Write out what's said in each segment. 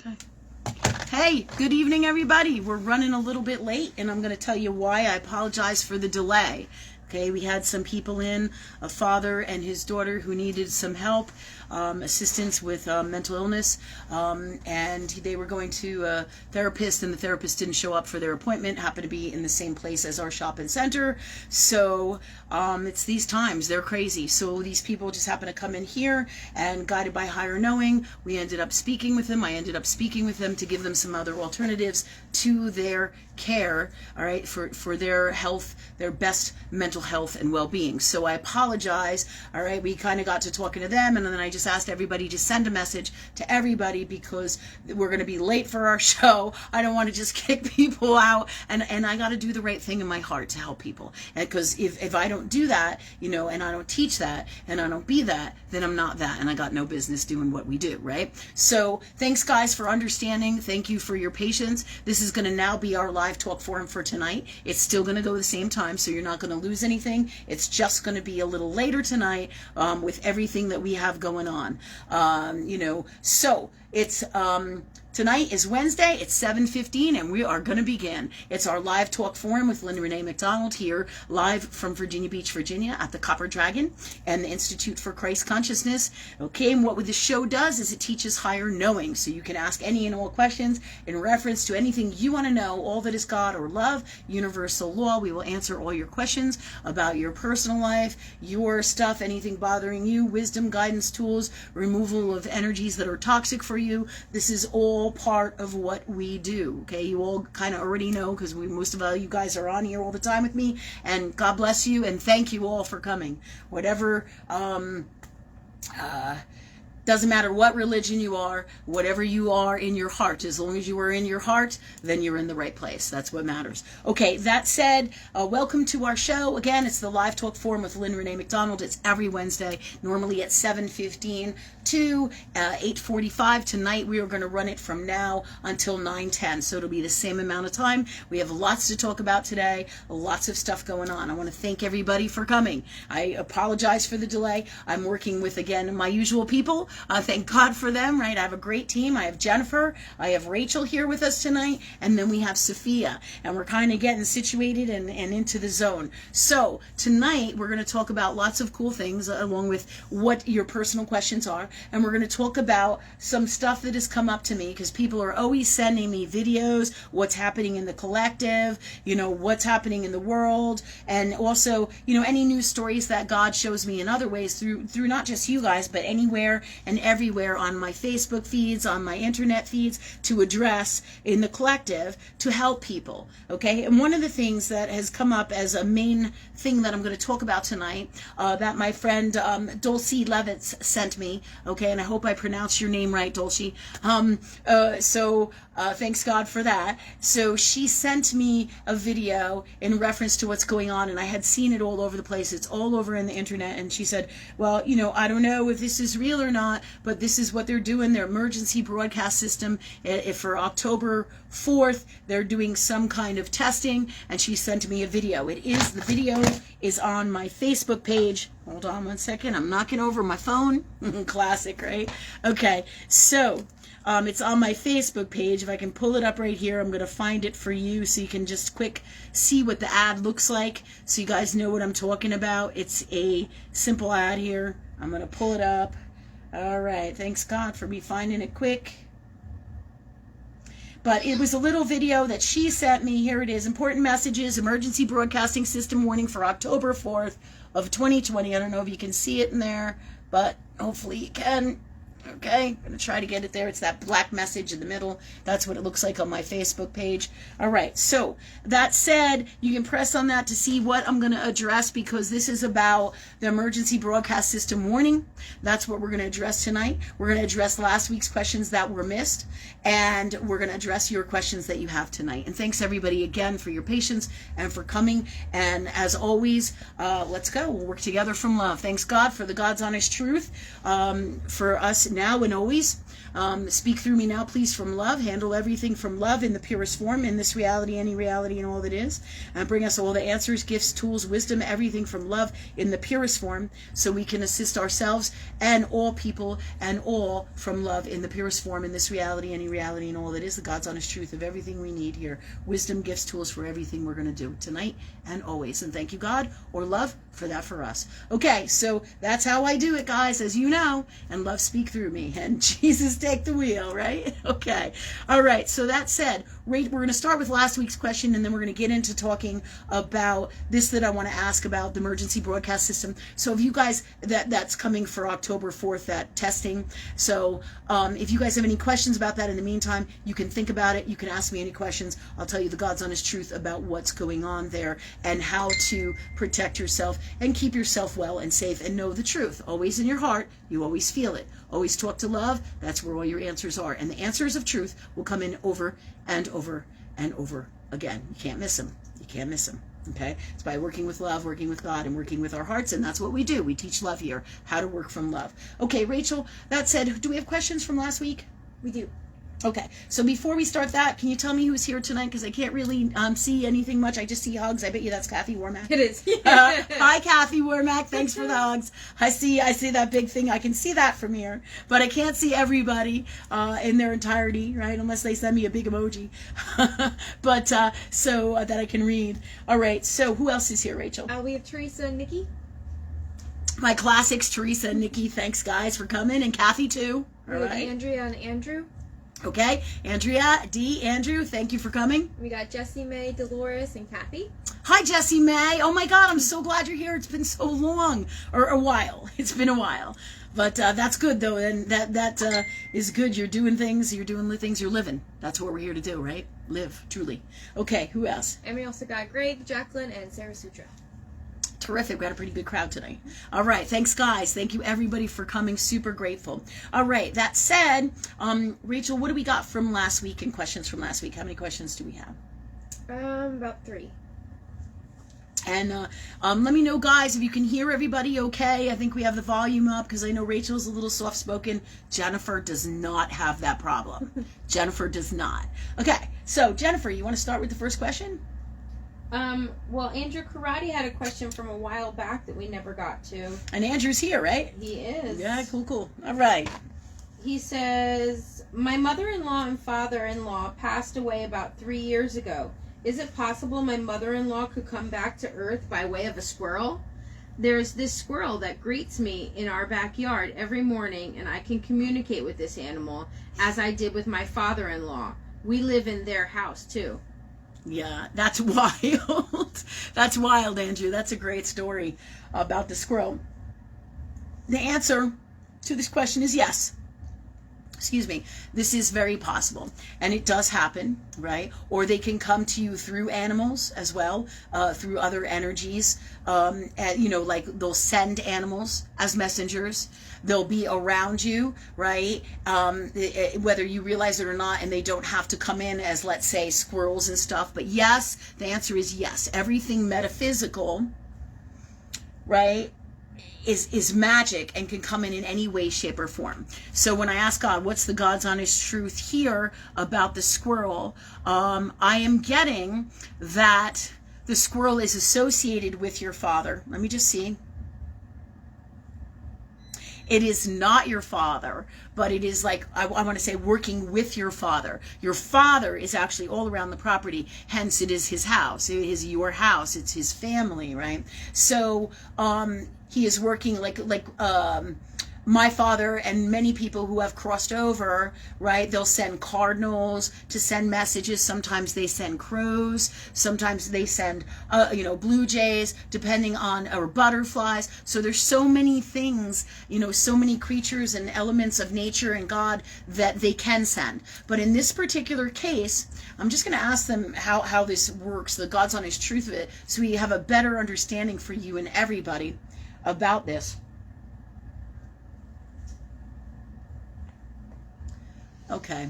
Okay. Hey, good evening, everybody. We're running a little bit late, and I'm going to tell you why. I apologize for the delay. Okay, we had some people in, a father and his daughter who needed some help, assistance with mental illness, and they were going to a therapist, and the therapist didn't show up for their appointment, happened to be in the same place as our shopping center. So it's these times, they're crazy. So these people just happen to come in here, and guided by higher knowing, we ended up speaking with them. I ended up speaking with them to give them some other alternatives to their care, all right, for their health, their best mental health and well-being. So I apologize, all right. We kind of got to talking to them, and then I just asked everybody to send a message to everybody because we're going to be late for our show. I don't want to just kick people out, and I got to do the right thing in my heart to help people. And because if I don't do that, you know, and I don't teach that, and I don't be that, then I'm not that, and I got no business doing what we do, right? So thanks, guys, for understanding. Thank you for your patience. This is going to now be our live talk forum for tonight. It's still going to go the same time, so you're not going to lose anything. It's just going to be a little later tonight with everything that we have going on. You know, so it's tonight is Wednesday. It's 7:15, and we are going to begin. It's our live talk forum with Lynn Rene MacDonald here, live from Virginia Beach, Virginia, at the Copper Dragon and the Institute for Christ Consciousness. Okay, and what the show does is it teaches higher knowing, so you can ask any and all questions in reference to anything you want to know, all that is God or love, universal law. We will answer all your questions about your personal life, your stuff, anything bothering you, wisdom, guidance, tools, removal of energies that are toxic for you. This is all part of what we do. Okay, you all kind of already know because most of you guys are on here all the time with me, and God bless you and thank you all for coming. Whatever doesn't matter what religion you are, whatever you are in your heart, as long as you are in your heart, then you're in the right place. That's what matters. Okay, that said, welcome to our show. Again, it's the Live Talk Forum with Lynn Rene MacDonald. It's every Wednesday, normally at 7:15 to 8:45. Tonight, we are going to run it from now until 9:10, so it'll be the same amount of time. We have lots to talk about today, lots of stuff going on. I want to thank everybody for coming. I apologize for the delay. I'm working with, again, my usual people. Thank God for them, right? I have a great team. I have Jennifer, I have Rachel here with us tonight, and then we have Sophia, and we're kind of getting situated and into the zone. So tonight we're going to talk about lots of cool things along with what your personal questions are, and we're going to talk about some stuff that has come up to me because people are always sending me videos, what's happening in the collective, you know, what's happening in the world, and also, you know, any news stories that God shows me in other ways through not just you guys, but anywhere and everywhere on my Facebook feeds, on my internet feeds, to address in the collective to help people. Okay, and one of the things that has come up as a main thing that I'm going to talk about tonight, that my friend Dulcie Levitz sent me. Okay, and I hope I pronounced your name right, Dulcie. Thanks God for that. So she sent me a video in reference to what's going on, and I had seen it all over the place. It's all over in the internet, and she said, well, you know, I don't know if this is real or not, but this is what they're doing. Their emergency broadcast system, if for October 4th, they're doing some kind of testing, and she sent me a video. The video is on my Facebook page. Hold on one second. I'm knocking over my phone. Classic, right? Okay, so it's on my Facebook page. If I can pull it up right here, I'm going to find it for you so you can just quick see what the ad looks like so you guys know what I'm talking about. It's a simple ad here. I'm going to pull it up. All right. Thanks God for me finding it quick. But it was a little video that she sent me. Here it is. Important messages, emergency broadcasting system warning for October 4th of 2020. I don't know if you can see it in there, but hopefully you can. Okay, I'm going to try to get it there. It's that black message in the middle. That's what it looks like on my Facebook page. All right, so that said, you can press on that to see what I'm going to address because this is about the emergency broadcast system warning. That's what we're going to address tonight. We're going to address last week's questions that were missed, and we're going to address your questions that you have tonight. And thanks everybody again for your patience and for coming. And as always, let's go. We'll work together from love. Thanks God for the God's honest truth, for us now and always. Speak through me now, please, from love. Handle everything from love in the purest form, in this reality, any reality, and all that is. And bring us all the answers, gifts, tools, wisdom, everything from love in the purest form, so we can assist ourselves and all people and all from love in the purest form, in this reality, any reality, and all that is. The God's honest truth of everything we need here. Wisdom, gifts, tools for everything we're going to do tonight and always. And thank you, God, or love, for that for us. Okay, so that's how I do it, guys, as you know. And love speak through me. And Jesus take the wheel, right? Okay. All right. So that said, we're going to start with last week's question, and then we're going to get into talking about this that I want to ask about the emergency broadcast system. So if you guys, that's coming for October 4th, that testing. So if you guys have any questions about that in the meantime, you can think about it. You can ask me any questions. I'll tell you the God's honest truth about what's going on there and how to protect yourself and keep yourself well and safe and know the truth. Always in your heart. You always feel it. Always talk to love. That's where all your answers are. And the answers of truth will come in over and over and over again. You can't miss them. You can't miss them. Okay? It's by working with love, working with God, and working with our hearts, and that's what we do. We teach love here, how to work from love. Okay, Rachel, that said, do we have questions from last week? We do. Okay, so before we start that, can you tell me who's here tonight? Because I can't really see anything much. I just see hugs. I bet you that's Kathy Warmack. It is. Hi, Kathy Warmack. Thanks for the hugs. I see that big thing. I can see that from here, but I can't see everybody in their entirety, right? Unless they send me a big emoji, but so that I can read. All right. So who else is here, Rachel? We have Teresa and Nikki. My classics, Teresa and Nikki. Thanks, guys, for coming, and Kathy too. All right. Andrea and Andrew. Okay, Andrea, Andrew, thank you for coming. We got Jessie, May, Dolores, and Kathy. Hi, Jessie May. Oh my God, I'm so glad you're here. It's been so long, or a while. It's been a while, but that's good though, and that is good. You're doing things. You're doing the things. You're living. That's what we're here to do, right? Live truly. Okay, who else? And we also got Greg, Jacqueline, and Sarah Sutra. Terrific. We had a pretty good crowd tonight. All right. Thanks, guys. Thank you, everybody, for coming. Super grateful. All right. That said, Rachel, what do we got from last week and questions from last week? How many questions do we have? About 3. And let me know, guys, if you can hear everybody okay. I think we have the volume up because I know Rachel's a little soft-spoken. Jennifer does not have that problem. Jennifer does not. Okay. So, Jennifer, you want to start with the first question? Well, Andrew Karate had a question from a while back that we never got to. And Andrew's here, right? He is. Yeah, cool. All right. He says, my mother-in-law and father-in-law passed away about 3 years ago. Is it possible my mother-in-law could come back to Earth by way of a squirrel? There's this squirrel that greets me in our backyard every morning, and I can communicate with this animal as I did with my father-in-law. We live in their house, too. Yeah, that's wild. That's wild, Andrew. That's a great story about the squirrel. The answer to this question is yes. Excuse me. This is very possible. And it does happen, right? Or they can come to you through animals as well, through other energies. And, like they'll send animals as messengers. They'll be around you, right? Whether you realize it or not, and they don't have to come in as, let's say, squirrels and stuff. But yes, the answer is yes. Everything metaphysical, right, is magic and can come in any way, shape, or form. So when I ask God, what's the God's honest truth here about the squirrel, I am getting that the squirrel is associated with your father. Let me just see. It is not your father, but it is like, I want to say, working with your father. Your father is actually all around the property, hence it is his house. It is your house. It's his family, right? So he is working like my father and many people who have crossed over, right? They'll send cardinals to send messages. Sometimes they send crows. Sometimes they send, blue jays, depending on, or butterflies. So there's so many things, so many creatures and elements of nature and God that they can send. But in this particular case, I'm just going to ask them how this works, the God's honest truth of it, so we have a better understanding for you and everybody about this. Okay.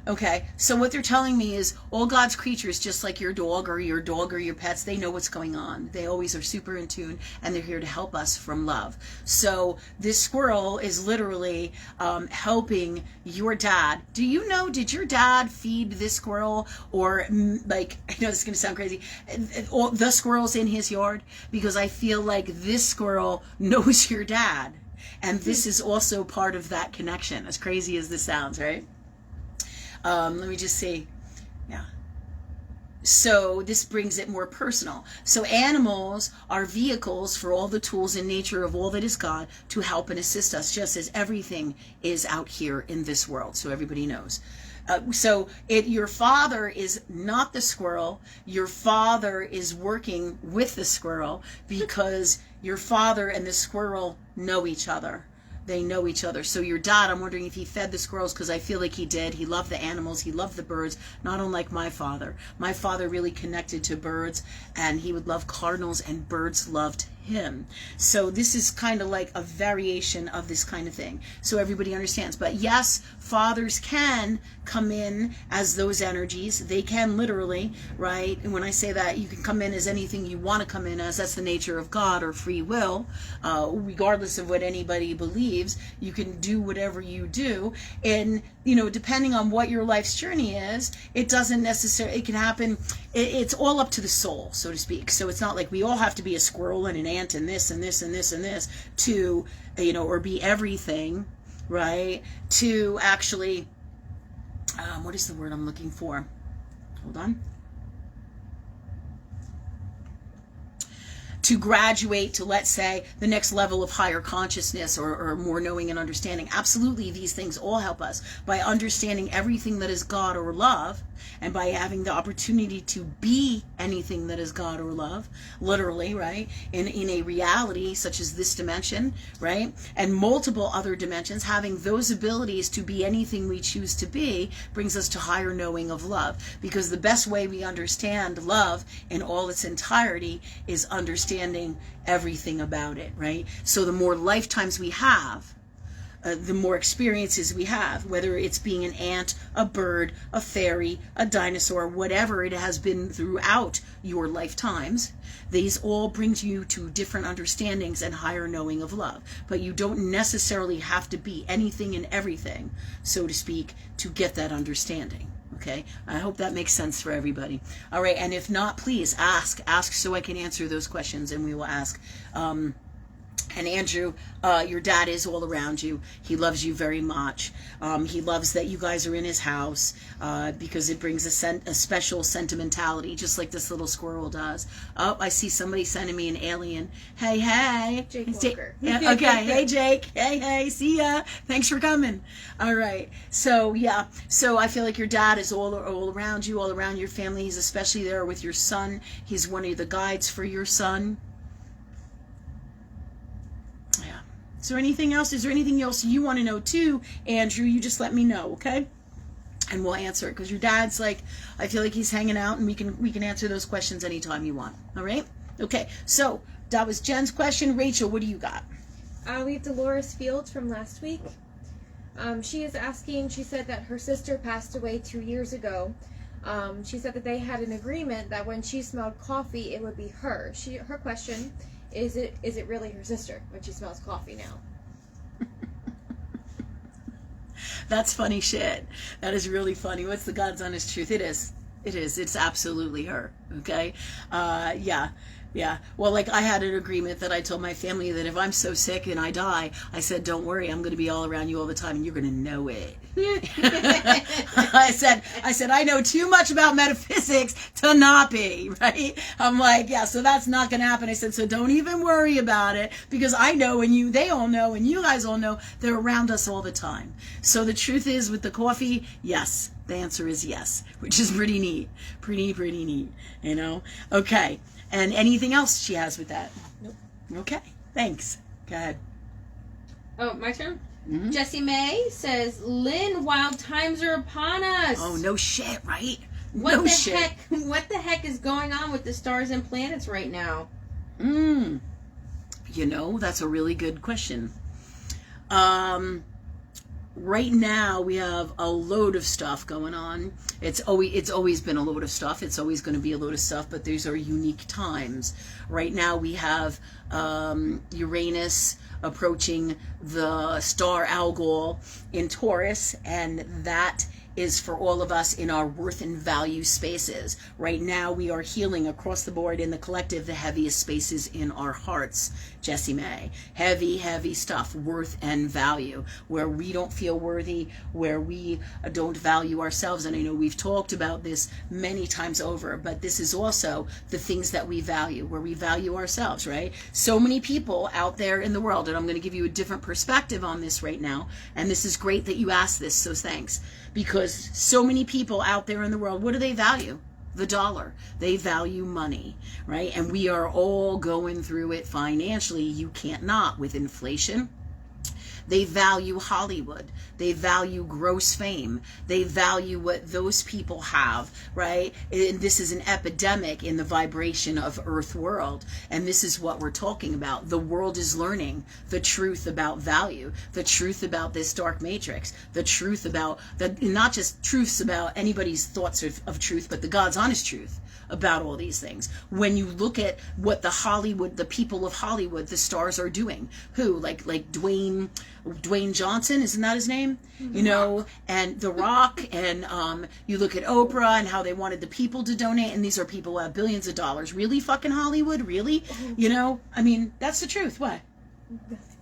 Okay, so what they're telling me is all God's creatures, just like your dog or your pets, they know what's going on. They always are super in tune, and they're here to help us from love. So this squirrel is literally helping your dad. Do you know, did your dad feed this squirrel, or like, I know this is going to sound crazy, all the squirrels in his yard? Because I feel like this squirrel knows your dad. And this is also part of that connection, as crazy as this sounds, right? Let me just see. Yeah. So this brings it more personal. So animals are vehicles for all the tools in nature of all that is God to help and assist us, just as everything is out here in this world. So everybody knows. Your father is not the squirrel. Your father is working with the squirrel because your father and the squirrel know each other. They know each other. So your dad, I'm wondering if he fed the squirrels, because I feel like he did. He loved the animals. He loved the birds, not unlike my father. My father really connected to birds, and he would love cardinals, and birds loved him. So this is kind of like a variation of this kind of thing. So everybody understands. But yes, fathers can come in as those energies. They can literally, right? And when I say that, you can come in as anything you want to come in as. That's the nature of God or free will. Regardless of what anybody believes, you can do whatever you do. And, depending on what your life's journey is, it doesn't necessarily, it can happen. It's all up to the soul, so to speak. So it's not like we all have to be a squirrel and an ant and this and this and this and this to, or be everything, right? To actually, what is the word I'm looking for? Hold on. To graduate to, let's say, the next level of higher consciousness or more knowing and understanding. Absolutely, these things all help us by understanding everything that is God or love, and by having the opportunity to be anything that is God or love, literally, right, in a reality such as this dimension, right, and multiple other dimensions. Having those abilities to be anything we choose to be brings us to higher knowing of love, because the best way we understand love in all its entirety is understanding everything about it, right? So the more lifetimes we have, the more experiences we have, whether it's being an ant, a bird, a fairy, a dinosaur, whatever it has been throughout your lifetimes, these all brings you to different understandings and higher knowing of love. But you don't necessarily have to be anything and everything, so to speak, to get that understanding. Okay, I hope that makes sense for everybody. All right, and if not, please ask so I can answer those questions, and we will ask. And Andrew, your dad is all around you. He loves you very much. He loves that you guys are in his house because it brings a special sentimentality, just like this little squirrel does. Oh, I see somebody sending me an alien. Hey. Jake Walker. Yeah, okay, hey, Jake. Hey, see ya. Thanks for coming. All right. So, yeah. So I feel like your dad is all around you, all around your family. He's especially there with your son. He's one of the guides for your son. Is there anything else? Is there anything else you want to know too, Andrew? You just let me know, okay? And we'll answer it, because your dad's like, I feel like he's hanging out, and we can answer those questions anytime you want. All right? Okay. So that was Jen's question. Rachel, what do you got? We have Dolores Fields from last week. She is asking. She said that her sister passed away 2 years ago. She said that they had an agreement that when she smelled coffee, it would be her. Her question. Is it really her sister when she smells coffee now? That's funny shit. That is really funny. What's the God's honest truth? It is. It's absolutely her. Okay? Yeah. Well, like, I had an agreement that I told my family that if I'm so sick and I die, I said, don't worry, I'm going to be all around you all the time, and you're going to know it. I said, I know too much about metaphysics to not be, right? I'm like, yeah, so that's not going to happen. I said, so don't even worry about it, because I know, and they all know, and you guys all know, they're around us all the time. So the truth is, with the coffee, yes. The answer is yes, which is pretty neat. Pretty neat, Okay. And anything else she has with that? Nope. Okay. Thanks. Go ahead. Oh, my turn? Mm-hmm. Jessie May says, Lynn, wild times are upon us. Oh, no shit, right? What no the shit. heck? What the heck is going on with the stars and planets right now? That's a really good question. right now we have a load of stuff going on. It's always been a load of stuff. It's always going to be a load of stuff, but these are unique times. Right now we have Uranus approaching the star Algol in Taurus, and that is for all of us in our worth and value spaces. Right now we are healing across the board in the collective the heaviest spaces in our hearts, Jessie May. Heavy stuff, worth and value, where we don't feel worthy, where we don't value ourselves. And I know we've talked about this many times over, but this is also the things that we value, where we value ourselves, right? So many people out there in the world, and I'm going to give you a different perspective on this right now, and this is great that you asked this, so thanks. Because so many people out there in the world, what do they value? The dollar. They value money, right? And we are all going through it financially. You can't not with inflation. They value Hollywood. They value gross fame. They value what those people have, right? And this is an epidemic in the vibration of Earth world. And this is what we're talking about. The world is learning the truth about value, the truth about this dark matrix, the truth about, not just truths about anybody's thoughts of truth, but the God's honest truth about all these things. When you look at what the people of Hollywood, the stars are doing, who like Dwayne Johnson, isn't that his name? You know, and The Rock, and you look at Oprah and how they wanted the people to donate, and these are people who have billions of dollars. Really, fucking Hollywood? Really? You know, I mean, that's the truth. What?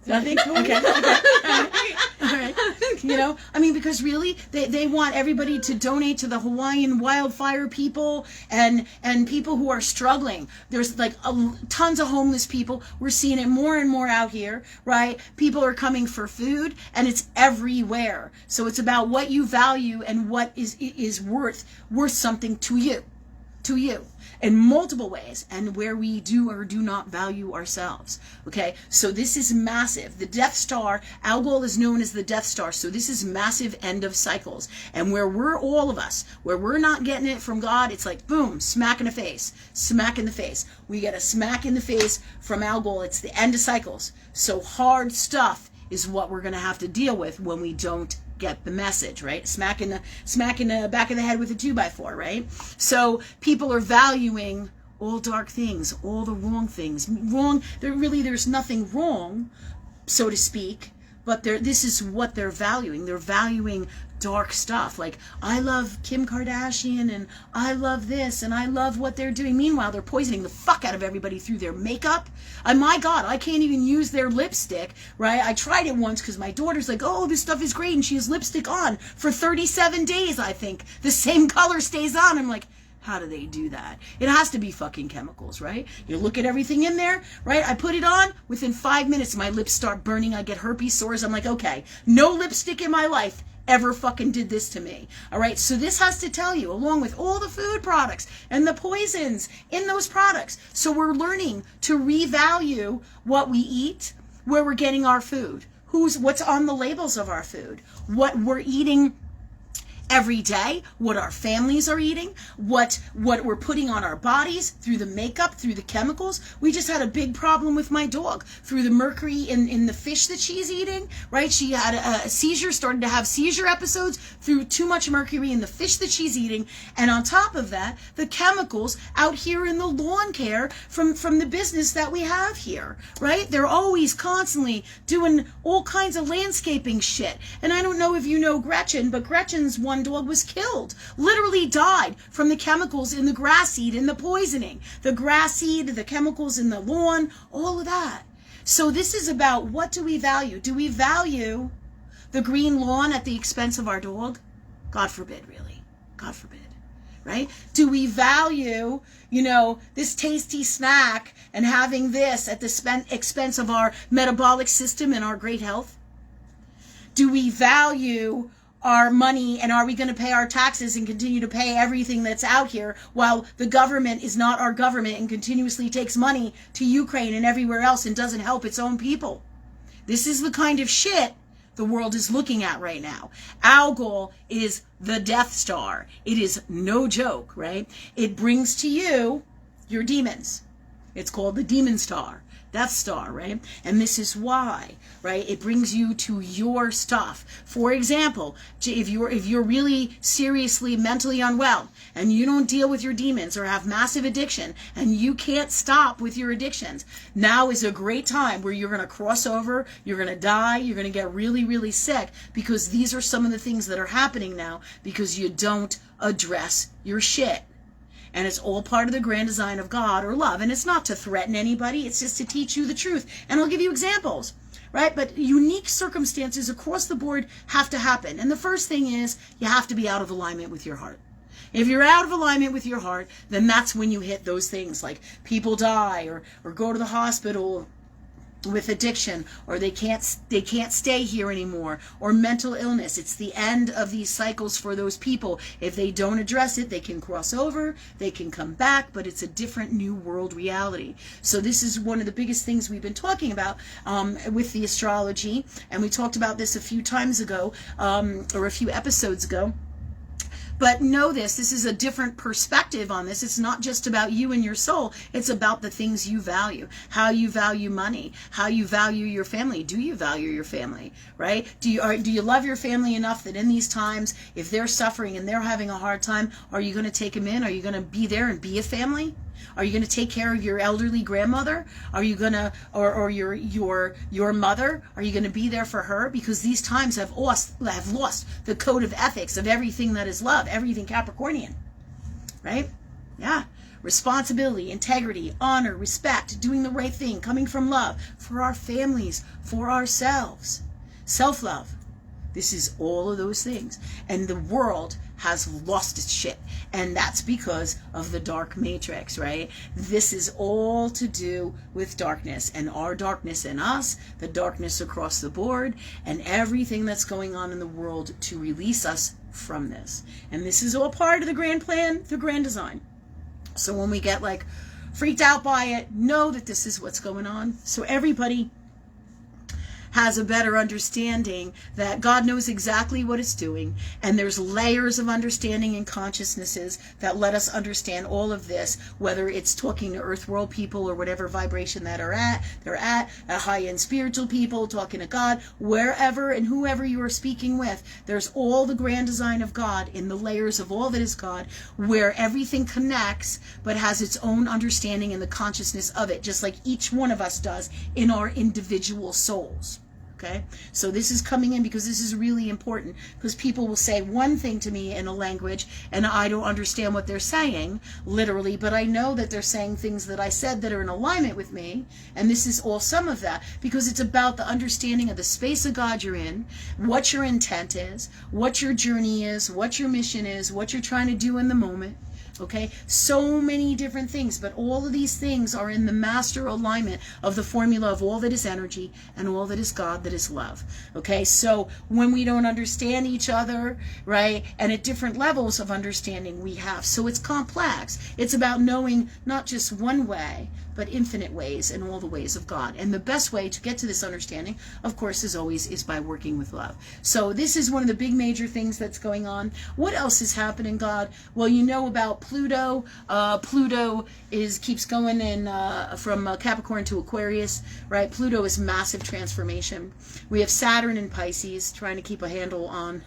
Nothing? Okay. All right. You know, I mean, because really, they want everybody to donate to the Hawaiian wildfire people and people who are struggling. There's like tons of homeless people. We're seeing it more and more out here, right? People are coming for food, and it's everywhere. So it's about what you value and what is worth something to you. In multiple ways, and where we do or do not value ourselves. Okay, so this is massive. The Death Star, Algol is known as the Death Star, so this is massive end of cycles. And where we're all of us, where we're not getting it from God, it's like boom, smack in the face. We get a smack in the face from Algol. It's the end of cycles. So hard stuff is what we're going to have to deal with when we don't get the message, right? Smack in the back of the head with a 2x4, right? So people are valuing all dark things, all the wrong things. There's nothing wrong, so to speak, but this is what they're valuing. They're valuing dark stuff. Like, I love Kim Kardashian, and I love this, and I love what they're doing. Meanwhile, they're poisoning the fuck out of everybody through their makeup. My God, I can't even use their lipstick, right? I tried it once because my daughter's like, oh, this stuff is great, and she has lipstick on for 37 days, I think. The same color stays on. I'm like, how do they do that? It has to be fucking chemicals, right? You look at everything in there, right? I put it on, within 5 minutes, my lips start burning, I get herpes sores. I'm like, okay, no lipstick in my life ever fucking did this to me. All right, so this has to tell you, along with all the food products and the poisons in those products. So we're learning to revalue what we eat, where we're getting our food, what's on the labels of our food, what we're eating every day, what our families are eating, what we're putting on our bodies through the makeup, through the chemicals. We just had a big problem with my dog through the mercury in the fish that she's eating, right? She had a seizure, started to have seizure episodes through too much mercury in the fish that she's eating. And on top of that, the chemicals out here in the lawn care from the business that we have here, right? They're always constantly doing all kinds of landscaping shit. And I don't know if you know Gretchen, but Gretchen's one dog was killed, literally died from the chemicals in the grass seed and the poisoning, the grass seed, the chemicals in the lawn, all of that. So this is about, what do we value? Do we value the green lawn at the expense of our dog? God forbid, really. God forbid, right? Do we value, this tasty snack and having this at the expense of our metabolic system and our great health? Do we value our money, and are we going to pay our taxes and continue to pay everything that's out here while the government is not our government and continuously takes money to Ukraine and everywhere else and doesn't help its own people? This is the kind of shit the world is looking at right now. Algol is the Death Star. It is no joke, right? It brings to you your demons. It's called the Demon Star. Death Star, right? And this is why, right? It brings you to your stuff. For example, if you're really seriously mentally unwell and you don't deal with your demons or have massive addiction and you can't stop with your addictions, now is a great time where you're going to cross over, you're going to die, you're going to get really, really sick, because these are some of the things that are happening now because you don't address your shit. And it's all part of the grand design of God or love. And it's not to threaten anybody. It's just to teach you the truth. And I'll give you examples, right? But unique circumstances across the board have to happen. And the first thing is you have to be out of alignment with your heart. If you're out of alignment with your heart, then that's when you hit those things like people die or go to the hospital with addiction, or they can't stay here anymore, or mental illness. It's the end of these cycles for those people. If they don't address it, they can cross over, they can come back, but it's a different new world reality. So this is one of the biggest things we've been talking about with the astrology, and we talked about this a few times ago, or a few episodes ago. But know this is a different perspective on this. It's not just about you and your soul. It's about the things you value, how you value money, how you value your family. Do you value your family, right? Do you love your family enough that in these times, if they're suffering and they're having a hard time, are you going to take them in? Are you going to be there and be a family? Are you going to take care of your elderly grandmother? Are you going to, or your mother? Are you going to be there for her? Because these times have lost the code of ethics of everything that is love, everything Capricornian, right? Yeah. Responsibility, integrity, honor, respect, doing the right thing, coming from love for our families, for ourselves, self-love. This is all of those things. And the world has lost its shit. And that's because of the dark matrix, right? This is all to do with darkness, and our darkness in us, the darkness across the board, and everything that's going on in the world to release us from this. And this is all part of the grand plan, the grand design. So when we get like freaked out by it, know that this is what's going on. So everybody has a better understanding that God knows exactly what it's doing, and there's layers of understanding and consciousnesses that let us understand all of this, whether it's talking to earth world people or whatever vibration that they're at high-end spiritual people, talking to God, wherever and whoever you are speaking with. There's all the grand design of God in the layers of all that is God, where everything connects but has its own understanding and the consciousness of it, just like each one of us does in our individual souls. Okay, so this is coming in because this is really important, because people will say one thing to me in a language and I don't understand what they're saying literally, but I know that they're saying things that I said that are in alignment with me, and this is all some of that, because it's about the understanding of the space of God you're in, what your intent is, what your journey is, what your mission is, what you're trying to do in the moment. Okay, so many different things, but all of these things are in the master alignment of the formula of all that is energy and all that is God, that is love. Okay, so when we don't understand each other, right, and at different levels of understanding we have, so it's complex. It's about knowing not just one way, but infinite ways and all the ways of God. And the best way to get to this understanding, of course, as always, is by working with love. So this is one of the big major things that's going on. What else is happening, God? Well, you know about Pluto. Pluto keeps going in from Capricorn to Aquarius, right? Pluto is massive transformation. We have Saturn in Pisces trying to keep a handle on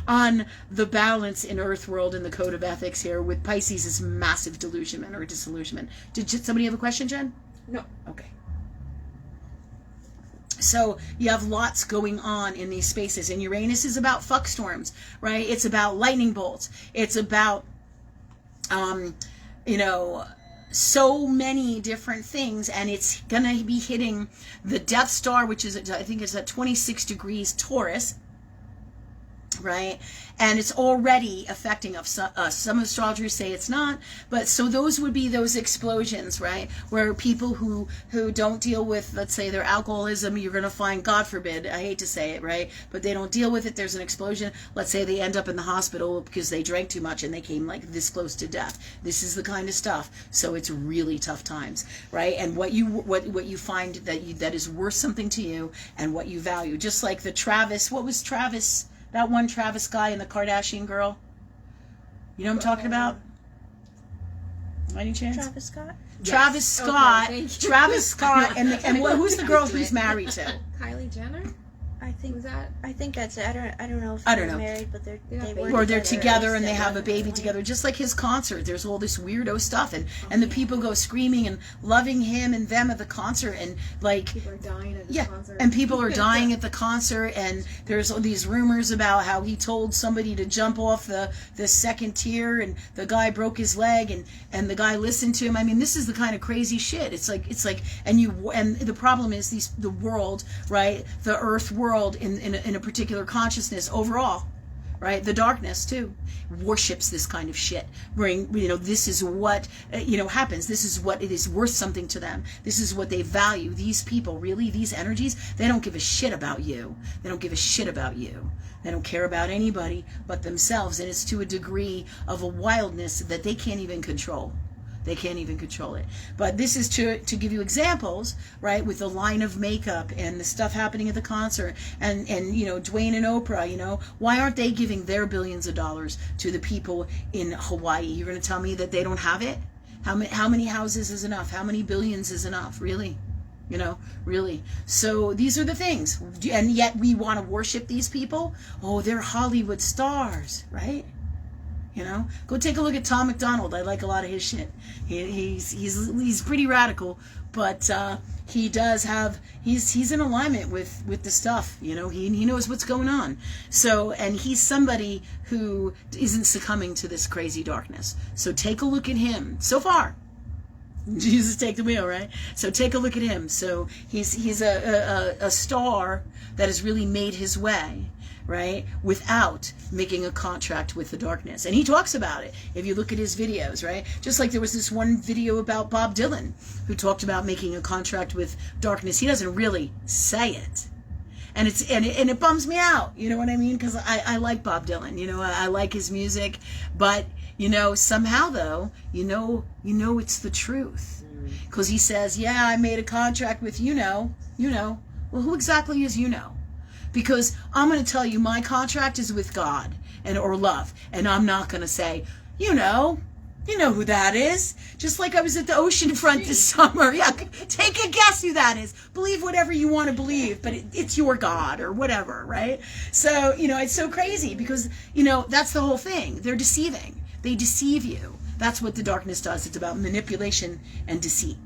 on the balance in Earth world and the code of ethics here. With Pisces is massive delusionment or disillusionment. Did somebody have a question, Jen? No. Okay. So you have lots going on in these spaces, and Uranus is about fuck storms, right? It's about lightning bolts. It's about, so many different things, and it's going to be hitting the Death Star, which is, I think it's at 26 degrees Taurus, right? And it's already affecting us. Some astrologers say it's not, but so those would be those explosions, right? Where people who don't deal with, let's say, their alcoholism, you're going to find, God forbid, I hate to say it, right? But they don't deal with it. There's an explosion. Let's say they end up in the hospital because they drank too much and they came like this close to death. This is the kind of stuff. So it's really tough times, right? And what you find that is worth something to you and what you value. Just like the Travis, what was Travis? That one Travis guy and the Kardashian girl. You know what I'm talking about? Any chance? Travis Scott? Travis Scott, Okay, thank you. Travis Scott, and who's the girl he's married to? Kylie Jenner? I think Was that? I think that's it. I don't know if I they're don't know. married, but they Yeah, were Or they're together and they At have a one baby point. together, just like his concert. There's all this weirdo stuff, and the people go screaming and loving him and them at the concert, and like, People are dying at this yeah, concert. and people are dying at the concert, and there's all these rumors about how he told somebody to jump off the second tier, and the guy broke his leg, and the guy listened to him. I mean, this is the kind of crazy shit. It's like, and the problem is the world, right? The earth world in a particular consciousness overall, right? The darkness too worships this kind of shit. This is what happens. This is what it is worth something to them. This is what they value. These people, really, these energies, they don't give a shit about you. They don't give a shit about you. They don't care about anybody but themselves, and it's to a degree of a wildness that they can't even control. They can't even control it. But this is to give you examples, right, with the line of makeup and the stuff happening at the concert, and Dwayne and Oprah, why aren't they giving their billions of dollars to the people in Hawaii? You're going to tell me that they don't have it? How many houses is enough? How many billions is enough? Really? Really. So these are the things. And yet we want to worship these people? Oh, they're Hollywood stars, right? Go take a look at Tom MacDonald. I like a lot of his shit. He's pretty radical, but he does have he's in alignment with the stuff. He knows what's going on. So, and he's somebody who isn't succumbing to this crazy darkness. So take a look at him. So far, Jesus take the wheel, right? So take a look at him. So he's a star that has really made his way, right, without making a contract with the darkness. And he talks about it if you look at his videos, right? Just like there was this one video about Bob Dylan who talked about making a contract with darkness. He doesn't really say it. And it bums me out, you know what I mean? Because I like Bob Dylan, I like his music, but somehow though, it's the truth. Because he says, yeah, I made a contract with well, who exactly is Because I'm going to tell you, my contract is with God or love, and I'm not going to say, you know who that is. Just like I was at the ocean front this summer. Yeah, take a guess who that is. Believe whatever you want to believe, but it's your God or whatever, right? So, it's so crazy because, that's the whole thing. They're deceiving. They deceive you. That's what the darkness does. It's about manipulation and deceit.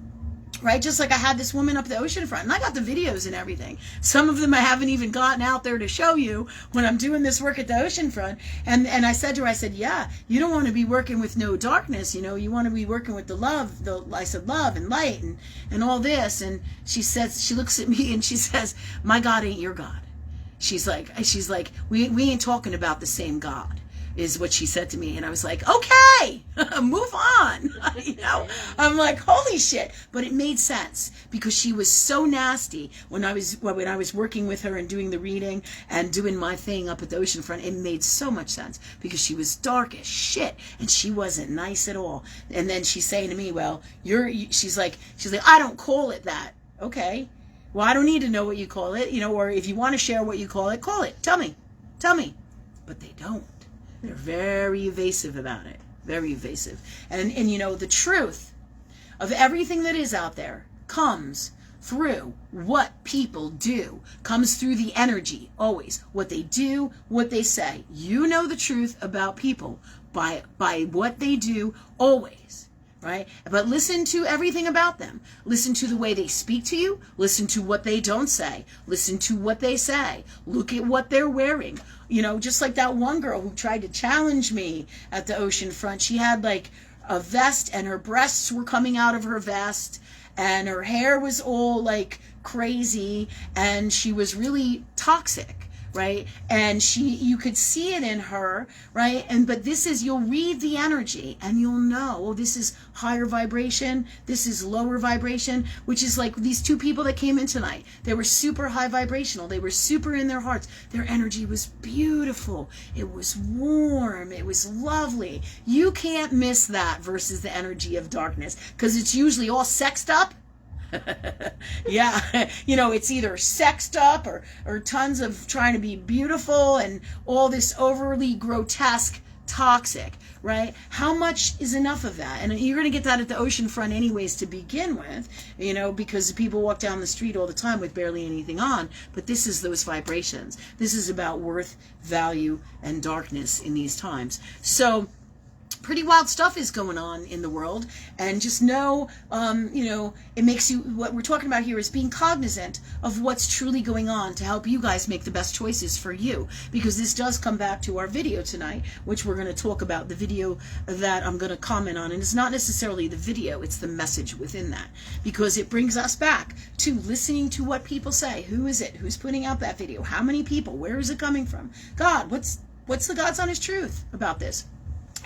Right? Just like I had this woman up the ocean front, and I got the videos and everything. Some of them I haven't even gotten out there to show you when I'm doing this work at the ocean front. And I said to her, yeah, you don't want to be working with no darkness, you want to be working with the love. I said love and light and all this. And she looks at me and she says, my God ain't your God. She's like, we ain't talking about the same God, is what she said to me. And I was like, okay, move on. I'm like, holy shit. But it made sense because she was so nasty when I was working with her and doing the reading and doing my thing up at the ocean front. It made so much sense because she was dark as shit and she wasn't nice at all. And then she's saying to me, well, she's like, I don't call it that. Okay. Well, I don't need to know what you call it, or if you want to share what you call it, tell me. But they don't. They're very evasive about it. Very evasive. And the truth of everything that is out there comes through what people do. Comes through the energy, always. What they do, what they say. You know the truth about people by what they do, always. Right? But listen to everything about them. Listen to the way they speak to you. Listen to what they don't say. Listen to what they say. Look at what they're wearing. Just like that one girl who tried to challenge me at the ocean front. She had like a vest and her breasts were coming out of her vest and her hair was all like crazy and she was really toxic. Right? And you could see it in her, right? But you'll read the energy and you'll know, oh, this is higher vibration, this is lower vibration, which is like these two people that came in tonight. They were super high vibrational. They were super in their hearts. Their energy was beautiful. It was warm. It was lovely. You can't miss that versus the energy of darkness because it's usually all sexed up. Yeah, it's either sexed up or tons of trying to be beautiful and all this overly grotesque toxic, right? How much is enough of that? And you're going to get that at the ocean front anyways to begin with, you know, because people walk down the street all the time with barely anything on. But this is those vibrations. This is about worth, value, and darkness in these times. So pretty wild stuff is going on in the world, and just know, you know, it makes you, what we're talking about here is being cognizant of what's truly going on to help you guys make the best choices for you, because this does come back to our video tonight, which we're going to talk about, the video that I'm going to comment on, and it's not necessarily the video, it's the message within that, because it brings us back to listening to what people say. Who is it? Who's putting out that video? How many people? Where is it coming from? God, what's the God's honest truth about this?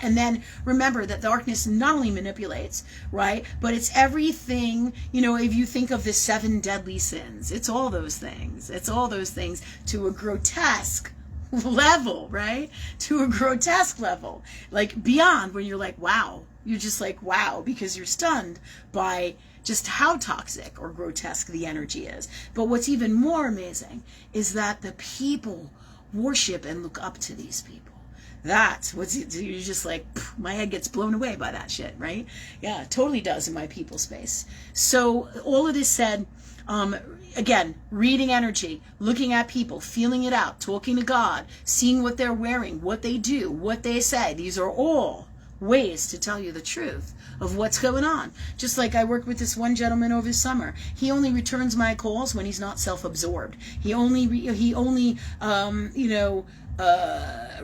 And then remember that darkness not only manipulates, right, but it's everything, you know, if you think of the 7 deadly sins, it's all those things. It's all those things to a grotesque level, right? To a grotesque level. Like beyond when you're like, wow. You're just like, wow, because you're stunned by just how toxic or grotesque the energy is. But what's even more amazing is that the people worship and look up to these people. That's what's, you're just like, my head gets blown away by that shit, right? Yeah, it totally does in my people space. So all of this said, again, reading energy, looking at people, feeling it out, talking to God, seeing what they're wearing, what they do, what they say. These are all ways to tell you the truth of what's going on. Just like I worked with this one gentleman over the summer. He only returns my calls when he's not self-absorbed. He only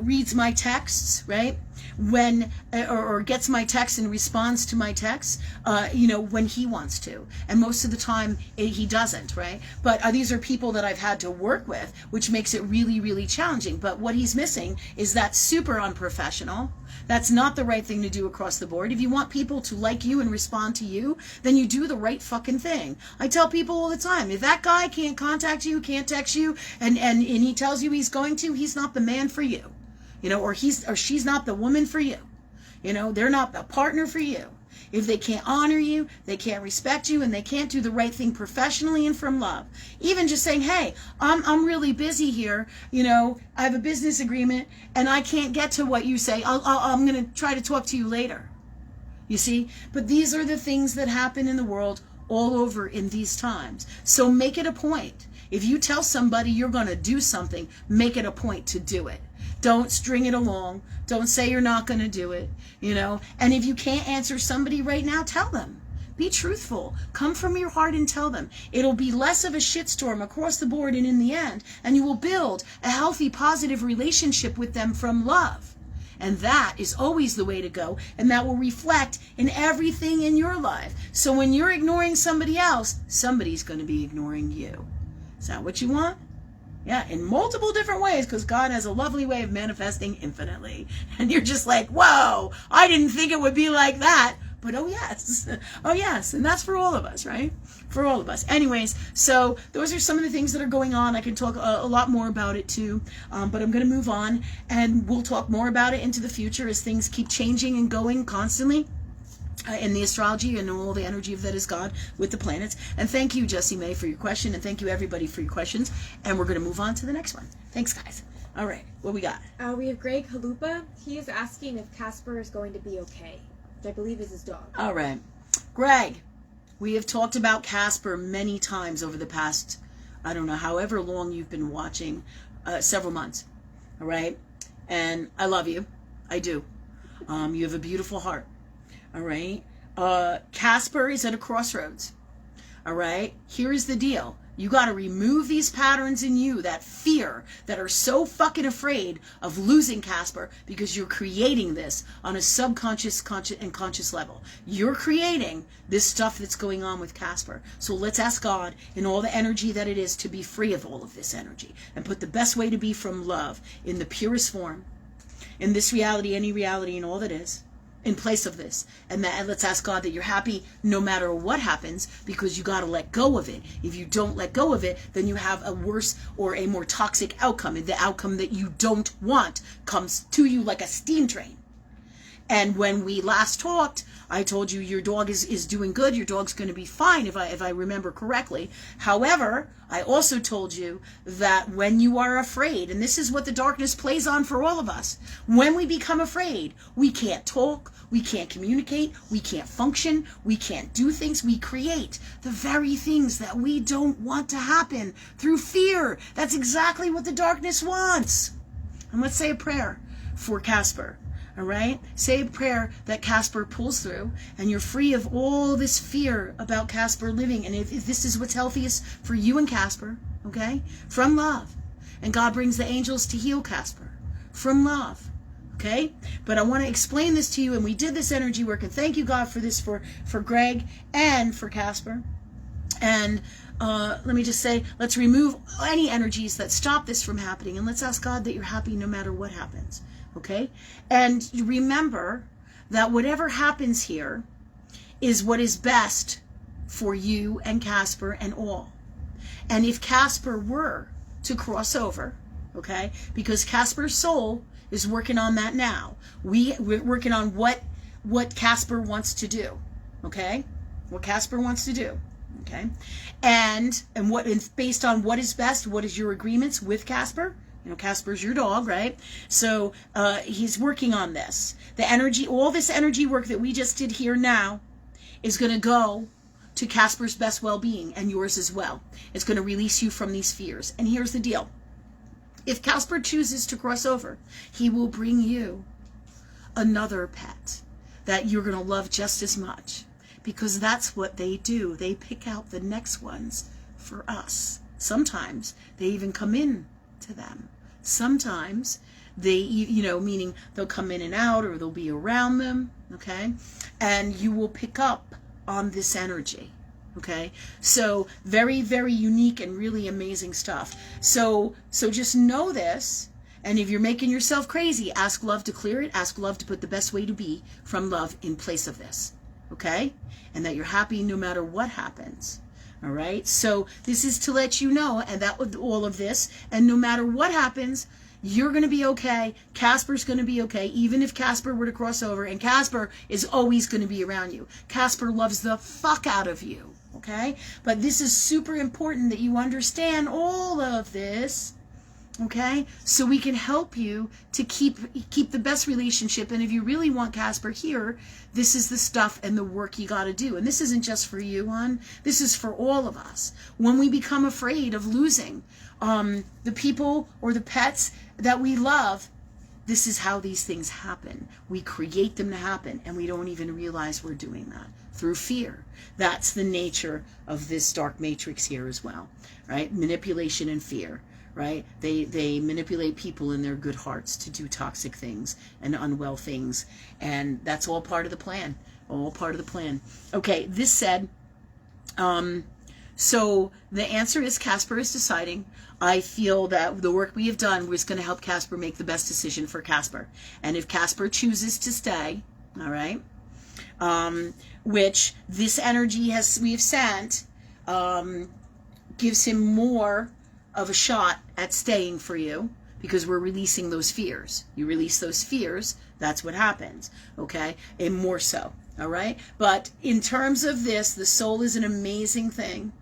reads my texts, right? When, or gets my text and responds to my texts, when he wants to. And most of the time, he doesn't, right? But these are people that I've had to work with, which makes it really, really challenging. But what he's missing is that super unprofessional. That's not the right thing to do across the board. If you want people to like you and respond to you, then you do the right fucking thing. I tell people all the time, if that guy can't contact you, can't text you, and he tells you he's going to, he's not the man for you. Or she's not the woman for you. They're not the partner for you. If they can't honor you, they can't respect you, and they can't do the right thing professionally and from love. Even just saying, hey, I'm really busy here. I have a business agreement, and I can't get to what you say. I'm going to try to talk to you later. You see? But these are the things that happen in the world all over in these times. So make it a point. If you tell somebody you're going to do something, make it a point to do it. Don't string it along. Don't say you're not going to do it, And if you can't answer somebody right now, tell them. Be truthful. Come from your heart and tell them. It'll be less of a shitstorm across the board and in the end, and you will build a healthy, positive relationship with them from love. And that is always the way to go, and that will reflect in everything in your life. So when you're ignoring somebody else, somebody's going to be ignoring you. Is that what you want? Yeah, in multiple different ways, because God has a lovely way of manifesting infinitely. And you're just like, whoa, I didn't think it would be like that. But oh yes. Oh yes. And that's for all of us, right? For all of us. Anyways, so those are some of the things that are going on. I can talk a lot more about it too. But I'm going to move on, and we'll talk more about it into the future as things keep changing and going constantly. In the astrology and all the energy of that is God with the planets. And thank you, Jessie May, for your question, and thank you everybody for your questions. And we're going to move on to the next one. Thanks, guys. All right, what we got? We have Greg Halupa. He is asking if Casper is going to be okay, which I believe is his dog. All right. Greg, we have talked about Casper many times over the past, I don't know, however long you've been watching, several months. All right? And I love you. I do. You have a beautiful heart. All right. Casper is at a crossroads. All right. Here's the deal. You got to remove these patterns in you, that fear, that are so fucking afraid of losing Casper, because you're creating this on a subconscious, and conscious level. You're creating this stuff that's going on with Casper. So let's ask God in all the energy that it is to be free of all of this energy and put the best way to be from love in the purest form, in this reality, any reality, and all that is. In place of this, and let's ask God that you're happy no matter what happens, because you got to let go of it. If you don't let go of it, then you have a worse or a more toxic outcome, and the outcome that you don't want comes to you like a steam train. And when we last talked, I told you your dog is doing good. Your dog's going to be fine, if I remember correctly. However, I also told you that when you are afraid, and this is what the darkness plays on for all of us, when we become afraid, we can't talk, we can't communicate, we can't function, we can't do things. We create the very things that we don't want to happen through fear. That's exactly what the darkness wants. And let's say a prayer for Casper. All right? Say a prayer that Casper pulls through, and you're free of all this fear about Casper living. And if this is what's healthiest for you and Casper, okay? From love. And God brings the angels to heal Casper. From love. Okay? But I want to explain this to you, and we did this energy work, and thank you, God, for this for Greg and for Casper. And let me just say, let's remove any energies that stop this from happening, and let's ask God that you're happy no matter what happens. Okay? And remember that whatever happens here is what is best for you and Casper and all. And if Casper were to cross over, okay, because Casper's soul is working on that now. We're working on what Casper wants to do, okay? What Casper wants to do, okay? And based on what is best, what is your agreements with Casper? You know, Casper's your dog, right? So he's working on this. The energy, all this energy work that we just did here now is going to go to Casper's best well-being and yours as well. It's going to release you from these fears. And here's the deal. If Casper chooses to cross over, he will bring you another pet that you're going to love just as much, because that's what they do. They pick out the next ones for us. Sometimes they even come in to them. Sometimes they, meaning they'll come in and out, or they'll be around them, okay? And you will pick up on this energy, okay? So very, very unique and really amazing stuff. So just know this, and if you're making yourself crazy, ask love to clear it. Ask love to put the best way to be from love in place of this, okay? And that you're happy no matter what happens. All right, so this is to let you know, and that with all of this, and no matter what happens, you're going to be okay. Casper's going to be okay, even if Casper were to cross over, and Casper is always going to be around you. Casper loves the fuck out of you, okay? But this is super important that you understand all of this, okay? So we can help you to keep the best relationship. And if you really want Casper here, this is the stuff and the work you got to do. And this isn't just for you, hon. This is for all of us. When we become afraid of losing the people or the pets that we love, this is how these things happen. We create them to happen, and we don't even realize we're doing that through fear. That's the nature of this dark matrix here as well, right? Manipulation and fear. Right? They manipulate people in their good hearts to do toxic things and unwell things. And that's all part of the plan. All part of the plan. Okay, this said, so the answer is Casper is deciding. I feel that the work we have done was going to help Casper make the best decision for Casper. And if Casper chooses to stay, all right, which this energy we've sent, gives him more of a shot at staying for you, because we're releasing those fears. You release those fears, that's what happens, okay? And more so, all right? But in terms of this, the soul is an amazing thing,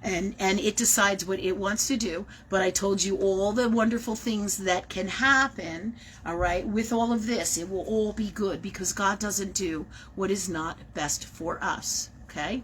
and it decides what it wants to do. But I told you all the wonderful things that can happen, all right? With all of this, it will all be good, because God doesn't do what is not best for us, okay?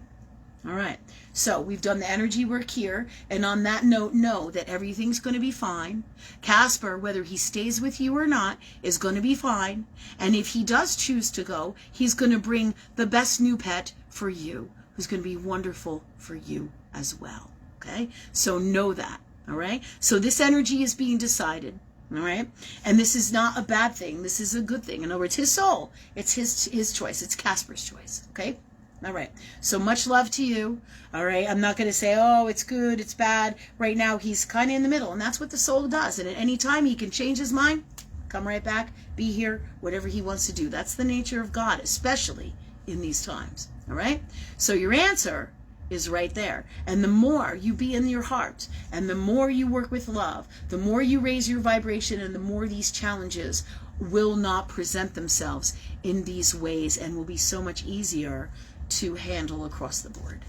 All right, so we've done the energy work here, and on that note, know that everything's going to be fine. Casper, whether he stays with you or not, is going to be fine. And if he does choose to go, he's going to bring the best new pet for you, who's going to be wonderful for you as well, okay? So know that, all right? So this energy is being decided, all right? And this is not a bad thing. This is a good thing. In other words, his soul, it's his choice. It's Casper's choice, okay? All right. So much love to you. All right. I'm not going to say, oh, it's good, it's bad. Right now, he's kind of in the middle, and that's what the soul does. And at any time, he can change his mind, come right back, be here, whatever he wants to do. That's the nature of God, especially in these times. All right. So your answer is right there. And the more you be in your heart, and the more you work with love, the more you raise your vibration, and the more these challenges will not present themselves in these ways and will be so much easier to handle across the board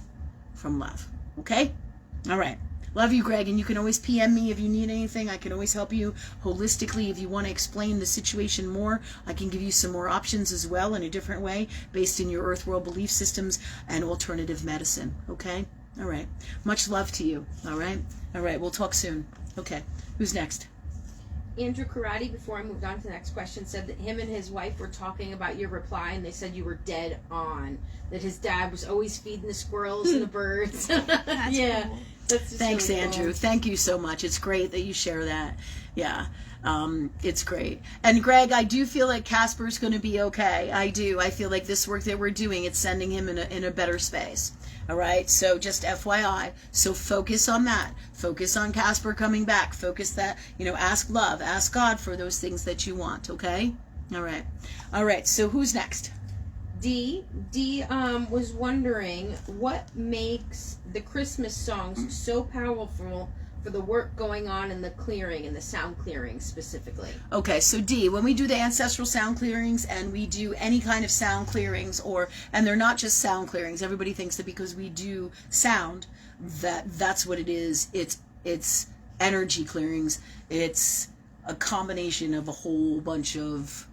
from love. Okay? All right. Love you, Greg, and you can always PM me if you need anything. I can always help you holistically. If you want to explain the situation more, I can give you some more options as well in a different way based in your earth world belief systems and alternative medicine. Okay? All right. Much love to you. All right? All right. We'll talk soon. Okay. Who's next? Andrew Karate, before I moved on to the next question, said that him and his wife were talking about your reply, and they said you were dead on. That his dad was always feeding the squirrels and the birds. That's yeah. cool. That's just Thanks, really Andrew. cool. Thank you so much. It's great that you share that. Yeah. It's great. And Greg, I do feel like Casper's going to be okay. I do. I feel like this work that we're doing, it's sending him in a better space. All right. So just FYI. So focus on that. Focus on Casper coming back. Focus that, ask love, ask God for those things that you want. Okay. All right. All right. So who's next? D was wondering what makes the Christmas songs so powerful for the work going on in the clearing, in the sound clearing specifically. Okay, so D, when we do the ancestral sound clearings and we do any kind of sound clearings, and they're not just sound clearings, everybody thinks that because we do sound, that's what it is. It's energy clearings. It's a combination of a whole bunch of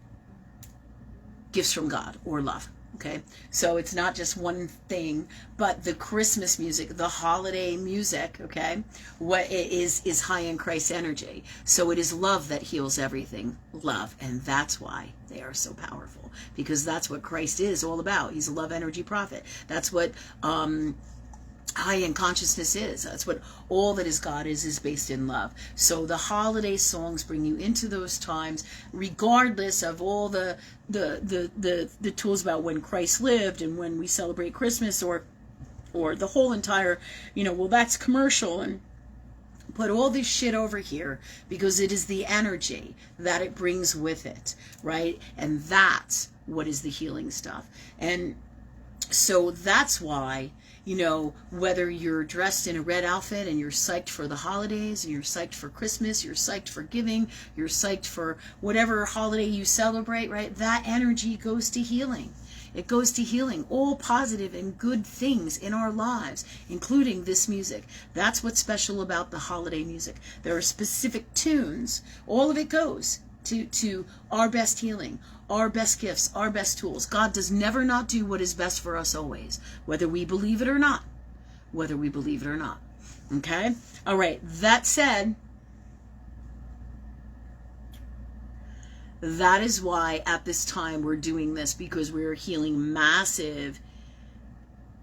gifts from God or love. Okay, so it's not just one thing, but the Christmas music, the holiday music, okay, what it is high in Christ energy. So it is love that heals everything, love, and that's why they are so powerful, because that's what Christ is all about. He's a love energy prophet. That's what high end consciousness is. That's what all that is God is based in love. So the holiday songs bring you into those times, regardless of all the tools about when Christ lived and when we celebrate Christmas, or the whole entire, well, that's commercial, and put all this shit over here, because it is the energy that it brings with it, right? And that's what is the healing stuff. And so that's why, whether you're dressed in a red outfit and you're psyched for the holidays, and you're psyched for Christmas, you're psyched for giving, you're psyched for whatever holiday you celebrate, right? That energy goes to healing. It goes to healing all positive and good things in our lives, including this music. That's what's special about the holiday music. There are specific tunes. All of it goes to our best healing, our best gifts, our best tools. God does never not do what is best for us always, whether we believe it or not. Whether we believe it or not. Okay? All right. That said, that is why at this time we're doing this, because we're healing massive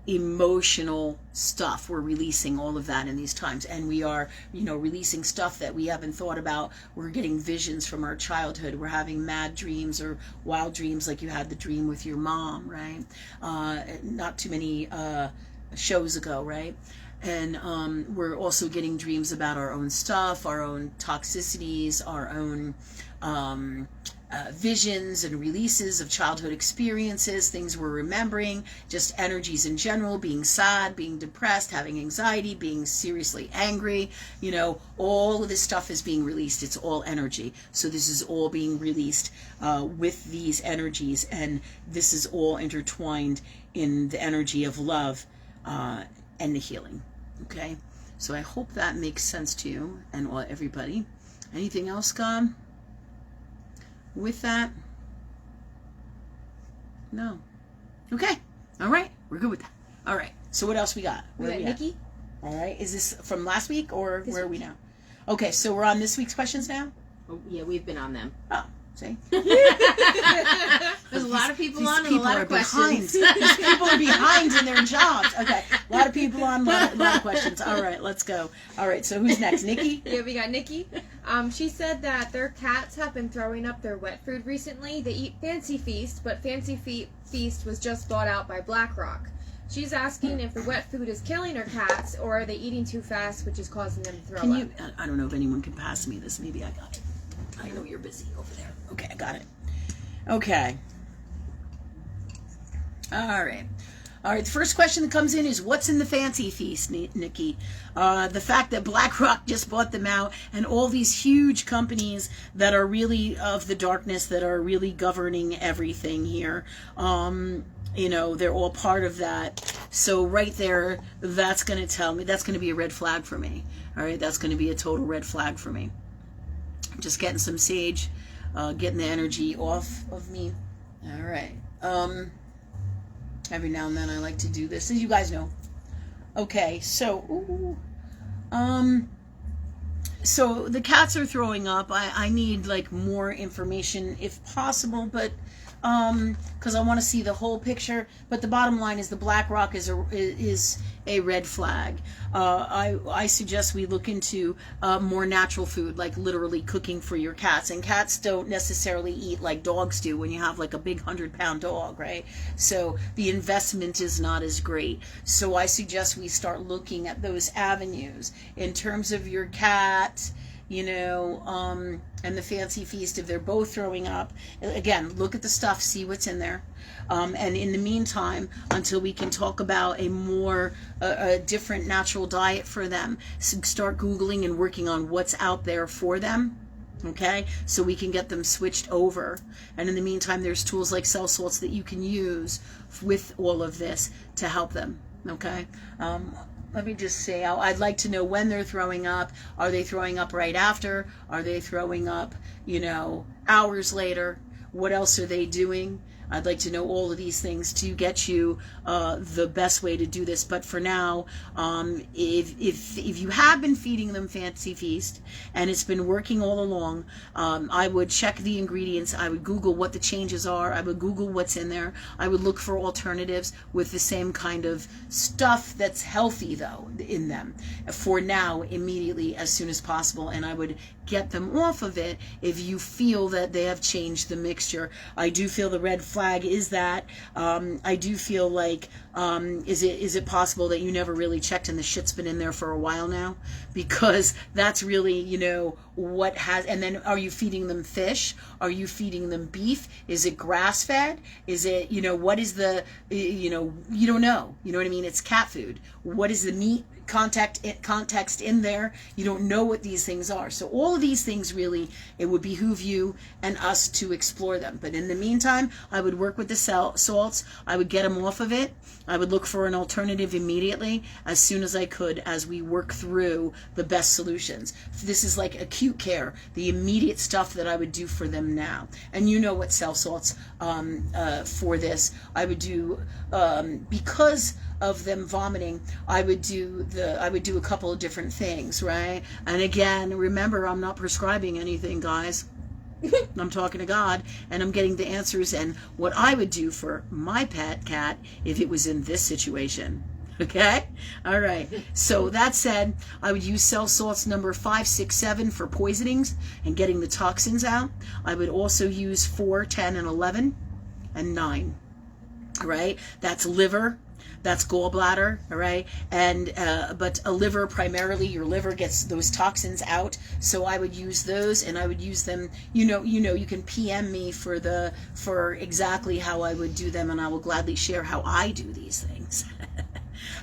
emotional stuff. We're releasing all of that in these times, and we are, releasing stuff that we haven't thought about. We're getting visions from our childhood. We're having mad dreams or wild dreams, like you had the dream with your mom, right? Not too many shows ago, right? And we're also getting dreams about our own stuff, our own toxicities, our own visions and releases of childhood experiences, things we're remembering, just energies in general, being sad, being depressed, having anxiety, being seriously angry. All of this stuff is being released. It's all energy. So this is all being released with these energies, and this is all intertwined in the energy of love and the healing. Okay? So I hope that makes sense to you and everybody. Anything else, God? With that? No. Okay. All right. We're good with that. All right. So what else we got? We got Nikki. All right. Is this from last week, or where are we now? Okay. So we're on this week's questions now? Oh, yeah, we've been on them. Oh, see? There's a lot of people on and a lot of questions. These people are behind in their jobs. Okay. A lot of people on, a lot of questions. All right. Let's go. All right. So who's next? Nikki? Yeah, we got Nikki. She said that their cats have been throwing up their wet food recently. They eat Fancy Feast, but Fancy Feast was just bought out by BlackRock. She's asking if the wet food is killing her cats, or are they eating too fast, which is causing them to throw up. I don't know if anyone can pass me this. Maybe I got it. I know you're busy over there. Okay, I got it. Okay. All right. All right, the first question that comes in is, what's in the fancy feast, Nikki? The fact that BlackRock just bought them out, and all these huge companies that are really of the darkness, that are really governing everything here. They're all part of that. So right there, that's going to tell me, that's going to be a red flag for me. All right, that's going to be a total red flag for me. Just getting some sage, getting the energy off of me. All right. Every now and then I like to do this, as you guys know. Okay, so, so the cats are throwing up. I need like more information if possible, but because I want to see the whole picture. But the bottom line is the BlackRock is a red flag. I suggest we look into more natural food, like literally cooking for your cats. And cats don't necessarily eat like dogs do when you have like a big 100-pound dog, right? So the investment is not as great. So I suggest we start looking at those avenues in terms of your cat, and the fancy feast. If they're both throwing up, again, look at the stuff, see what's in there. And in the meantime, until we can talk about a more a different natural diet for them, start Googling and working on what's out there for them. Okay, so we can get them switched over. And in the meantime, there's tools like cell salts that you can use with all of this to help them. Okay. Let me just say, I'd like to know when they're throwing up. Are they throwing up right after? Are they throwing up, hours later? What else are they doing? I'd like to know all of these things to get you the best way to do this. But for now, if you have been feeding them Fancy Feast and it's been working all along, I would check the ingredients. I would Google what the changes are. I would Google what's in there. I would look for alternatives with the same kind of stuff that's healthy, though, in them. For now, immediately, as soon as possible. And I would get them off of it if you feel that they have changed the mixture. I do feel the red flag is that. I do feel like, is it possible that you never really checked and the shit's been in there for a while now? Because that's really, what has, and then are you feeding them fish? Are you feeding them beef? Is it grass fed? Is it, what is the, you don't know. You know what I mean? It's cat food. What is the meat context in there? You don't know what these things are. So all of these things, really, it would behoove you and us to explore them. But in the meantime, I would work with the salts. I would get them off of it. I would look for an alternative immediately as soon as I could, as we work through the best solutions. This is like acute care, the immediate stuff that I would do for them now. And you know what cell salts for this I would do, because of them vomiting, I would do a couple of different things, right? And again, remember, I'm not prescribing anything, guys. I'm talking to God, and I'm getting the answers and what I would do for my pet cat if it was in this situation. Okay? All right. So that said, I would use cell salts number 5, 6, 7 for poisonings and getting the toxins out. I would also use 4, 10, and 11, and 9. All right? That's liver. That's gallbladder, all right? And but a liver, primarily, your liver gets those toxins out. So I would use those, and I would use them. You can PM me for exactly how I would do them, and I will gladly share how I do these things.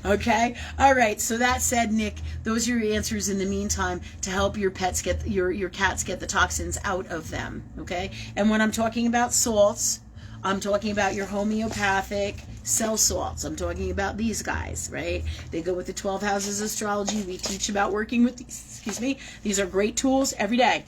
Okay, all right. So that said, Nick, those are your answers in the meantime to help your pets get your cats get the toxins out of them. Okay, and when I'm talking about salts, I'm talking about your homeopathic cell salts. I'm talking about these guys, right? They go with the 12 houses astrology. We teach about working with these, These are great tools every day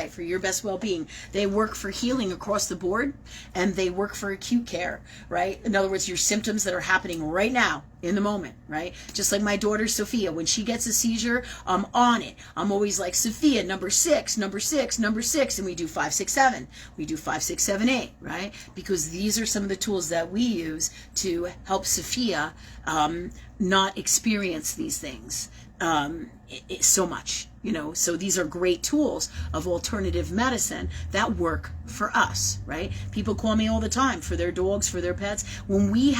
for your best well-being. They work for healing across the board, and they work for acute care, right? In other words, your symptoms that are happening right now, in the moment, right? Just like my daughter, Sophia, when she gets a seizure, I'm on it. I'm always like, Sophia, number 6, number 6, number 6, and we do 5, 6, 7. We do 5, 6, 7, 8, right? Because these are some of the tools that we use to help Sophia not experience these things so much. So these are great tools of alternative medicine that work for us, right? People call me all the time for their dogs, for their pets. When we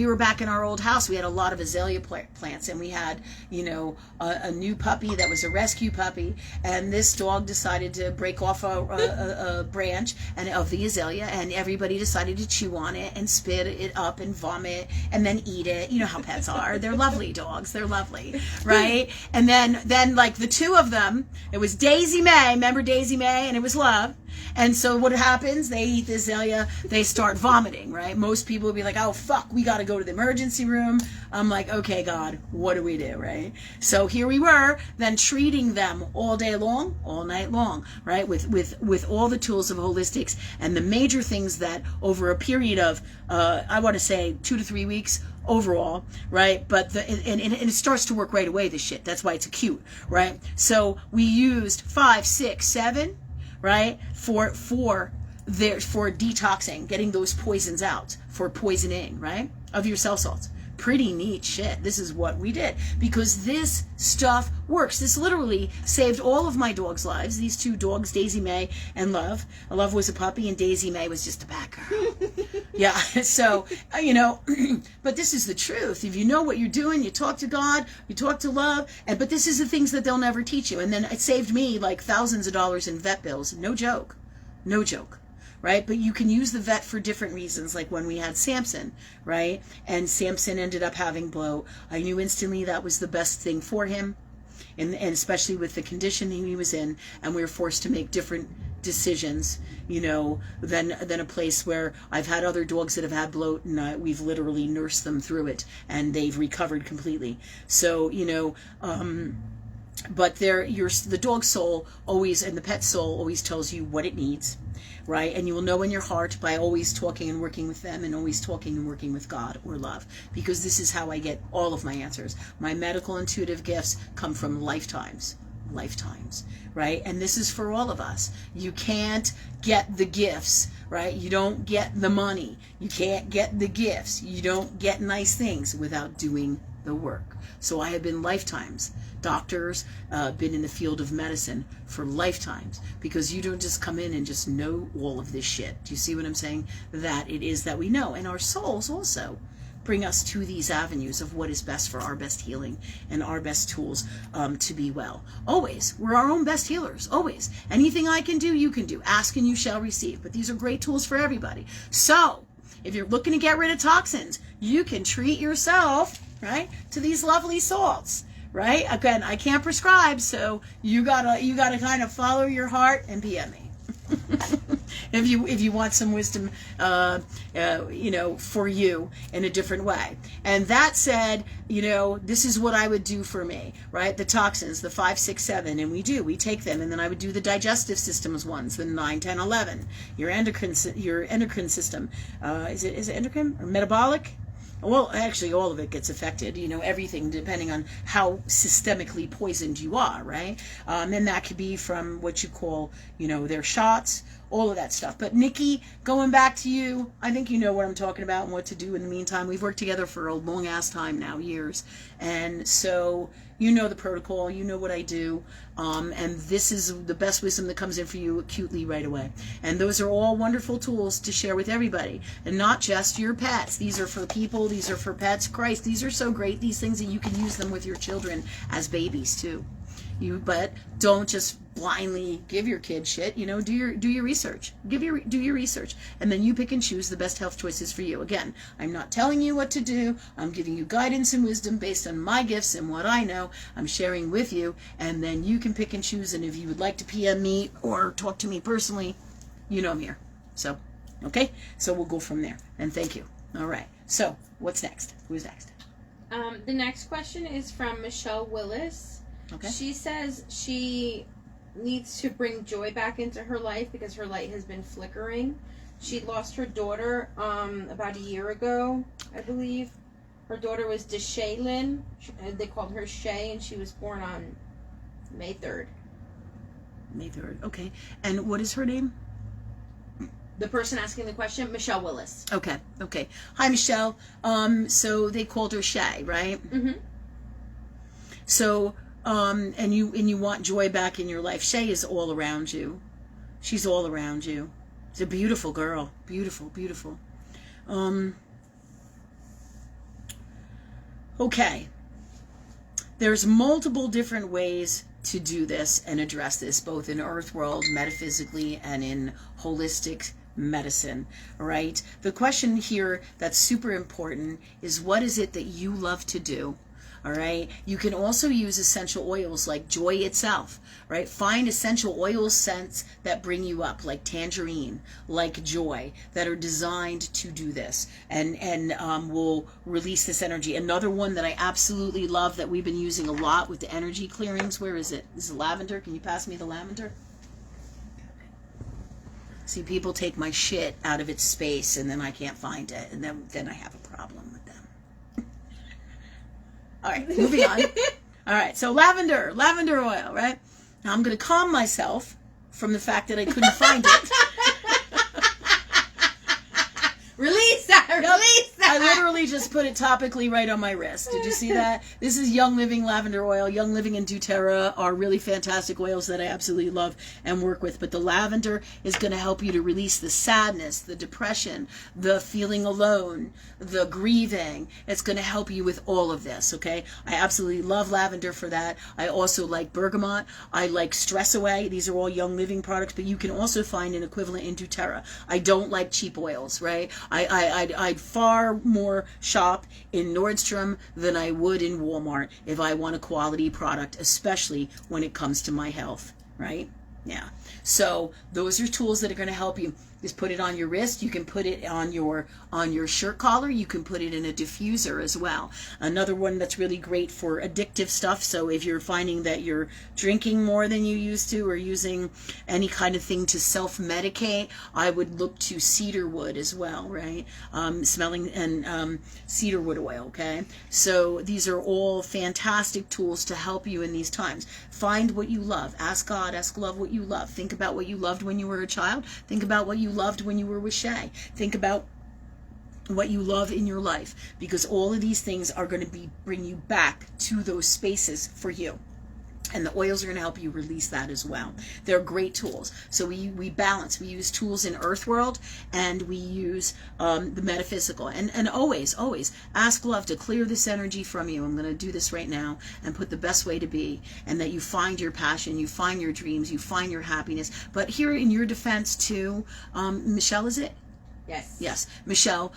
were back in our old house, we had a lot of azalea plants, and we had, a new puppy that was a rescue puppy, and this dog decided to break off a branch of the azalea, and everybody decided to chew on it and spit it up and vomit and then eat it. You know how pets are. They're lovely dogs. They're lovely, right? And then like the two of them, it was Daisy May, remember Daisy May, and it was Love. And so what happens? They eat the azalea, they start vomiting, right? Most people would be like, oh, fuck, we got to go to the emergency room. I'm like, okay, God, what do we do, right? So here we were, then treating them all day long, all night long, right? With all the tools of holistics and the major things that over a period of, I want to say 2 to 3 weeks, overall, right? But and it starts to work right away, this shit. That's why it's acute, right? So we used 5, 6, 7, right? For detoxing, getting those poisons out, for poisoning, right? Of your cell salts. Pretty neat shit. This is what we did because this stuff works. This literally saved all of my dogs' lives. These two dogs, Daisy May and Love. Love was a puppy and Daisy May was just a bad girl. Yeah. So, but this is the truth. If you know what you're doing, you talk to God, you talk to Love, but this is the things that they'll never teach you. And then it saved me like thousands of dollars in vet bills. No joke. No joke. Right? But you can use the vet for different reasons, like when we had Samson, right? And Samson ended up having bloat. I knew instantly that was the best thing for him, and especially with the condition he was in, and we were forced to make different decisions, than a place where I've had other dogs that have had bloat, and we've literally nursed them through it, and they've recovered completely. So, but the dog soul always, and the pet soul always tells you what it needs, right? And you will know in your heart by always talking and working with them, and always talking and working with God or Love, because this is how I get all of my answers. My medical intuitive gifts come from lifetimes, right? And this is for all of us. You can't get the gifts, right? You don't get the money. You can't get the gifts. You don't get nice things without doing the work. So I have been lifetimes. Doctors, been in the field of medicine for lifetimes, because you don't just come in and just know all of this shit. Do you see what I'm saying? That it is that we know. And our souls also bring us to these avenues of what is best for our best healing and our best tools to be well. Always. We're our own best healers. Always. Anything I can do, you can do. Ask and you shall receive. But these are great tools for everybody. So, if you're looking to get rid of toxins, you can treat yourself, right, to these lovely salts. Right? Again, I can't prescribe, so you gotta kind of follow your heart and PM me. if you want some wisdom, for you in a different way. And that said, this is what I would do for me, right? The toxins, the 5, 6, 7, and we take them, and then I would do the digestive systems ones, the 9, 10, 11. Your endocrine system, is it endocrine or metabolic? Well, actually, all of it gets affected, everything depending on how systemically poisoned you are, right? And that could be from what you call, their shots, all of that stuff. But Nikki, going back to you, I think you know what I'm talking about and what to do in the meantime. We've worked together for a long ass time now, years. And so you know the protocol, you know what I do. And this is the best wisdom that comes in for you acutely right away. And those are all wonderful tools to share with everybody, and not just your pets. These are for people, these are for pets. Christ, these are so great, these things, that you can use them with your children as babies too. But don't just blindly give your kid shit. Do your research. Do your research, and then you pick and choose the best health choices for you. Again, I'm not telling you what to do. I'm giving you guidance and wisdom based on my gifts and what I know. I'm sharing with you, and then you can pick and choose. And if you would like to PM me or talk to me personally, I'm here. So, okay. So we'll go from there. And thank you. All right. So what's next? Who's next? The next question is from Michelle Willis. Okay. She says she needs to bring joy back into her life because her light has been flickering. She lost her daughter about a year ago, I believe. Her daughter was Deshaylin. They called her Shay, and she was born on May 3rd. May 3rd. Okay. And what is her name? The person asking the question, Michelle Willis. Okay. Hi, Michelle. So they called her Shay, right? Mm-hmm. So and you want joy back in your life, Shay is all around you. She's all around you. She's a beautiful girl. Beautiful, beautiful. Okay. There's multiple different ways to do this and address this, both in earth world, metaphysically, and in holistic medicine. All right. The question here that's super important is, what is it that you love to do? All right. You can also use essential oils like joy itself, right? Find essential oil scents that bring you up, like tangerine, like joy, that are designed to do this and will release this energy. Another one that I absolutely love that we've been using a lot with the energy clearings. Where is it? Is it lavender? Can you pass me the lavender? See, people take my shit out of its space and then I can't find it, and then I have a problem with them. All right, moving on. All right, so lavender oil, right? Now I'm going to calm myself from the fact that I couldn't find it. Release that! Release that! I literally just put it topically right on my wrist. Did you see that? This is Young Living lavender oil. Young Living and doTERRA are really fantastic oils that I absolutely love and work with. But the lavender is going to help you to release the sadness, the depression, the feeling alone, the grieving. It's going to help you with all of this, okay? I absolutely love lavender for that. I also like bergamot. I like Stress Away. These are all Young Living products, but you can also find an equivalent in doTERRA. I don't like cheap oils, right? I'd far more shop in Nordstrom than I would in Walmart if I want a quality product, especially when it comes to my health, right? Yeah. So those are tools that are going to help you. Just put it on your wrist. You can put it on your shirt collar. You can put it in a diffuser as well. Another one that's really great for addictive stuff. So if you're finding that you're drinking more than you used to, or using any kind of thing to self-medicate, I would look to cedarwood as well, right? Smelling and cedarwood oil, okay? So these are all fantastic tools to help you in these times. Find what you love. Ask God, ask love what you love. Think about what you loved when you were a child. Think about what you loved when you were with Shay. Think about what you love in your life, because all of these things are going to bring you back to those spaces for you. And the oils are going to help you release that as well. They're great tools. So we balance. We use tools in Earth World, and we use the metaphysical. And always ask love to clear this energy from you. I'm going to do this right now and put the best way to be, and that you find your passion, you find your dreams, you find your happiness. But here in your defense too, Michelle, is it? Yes, Michelle,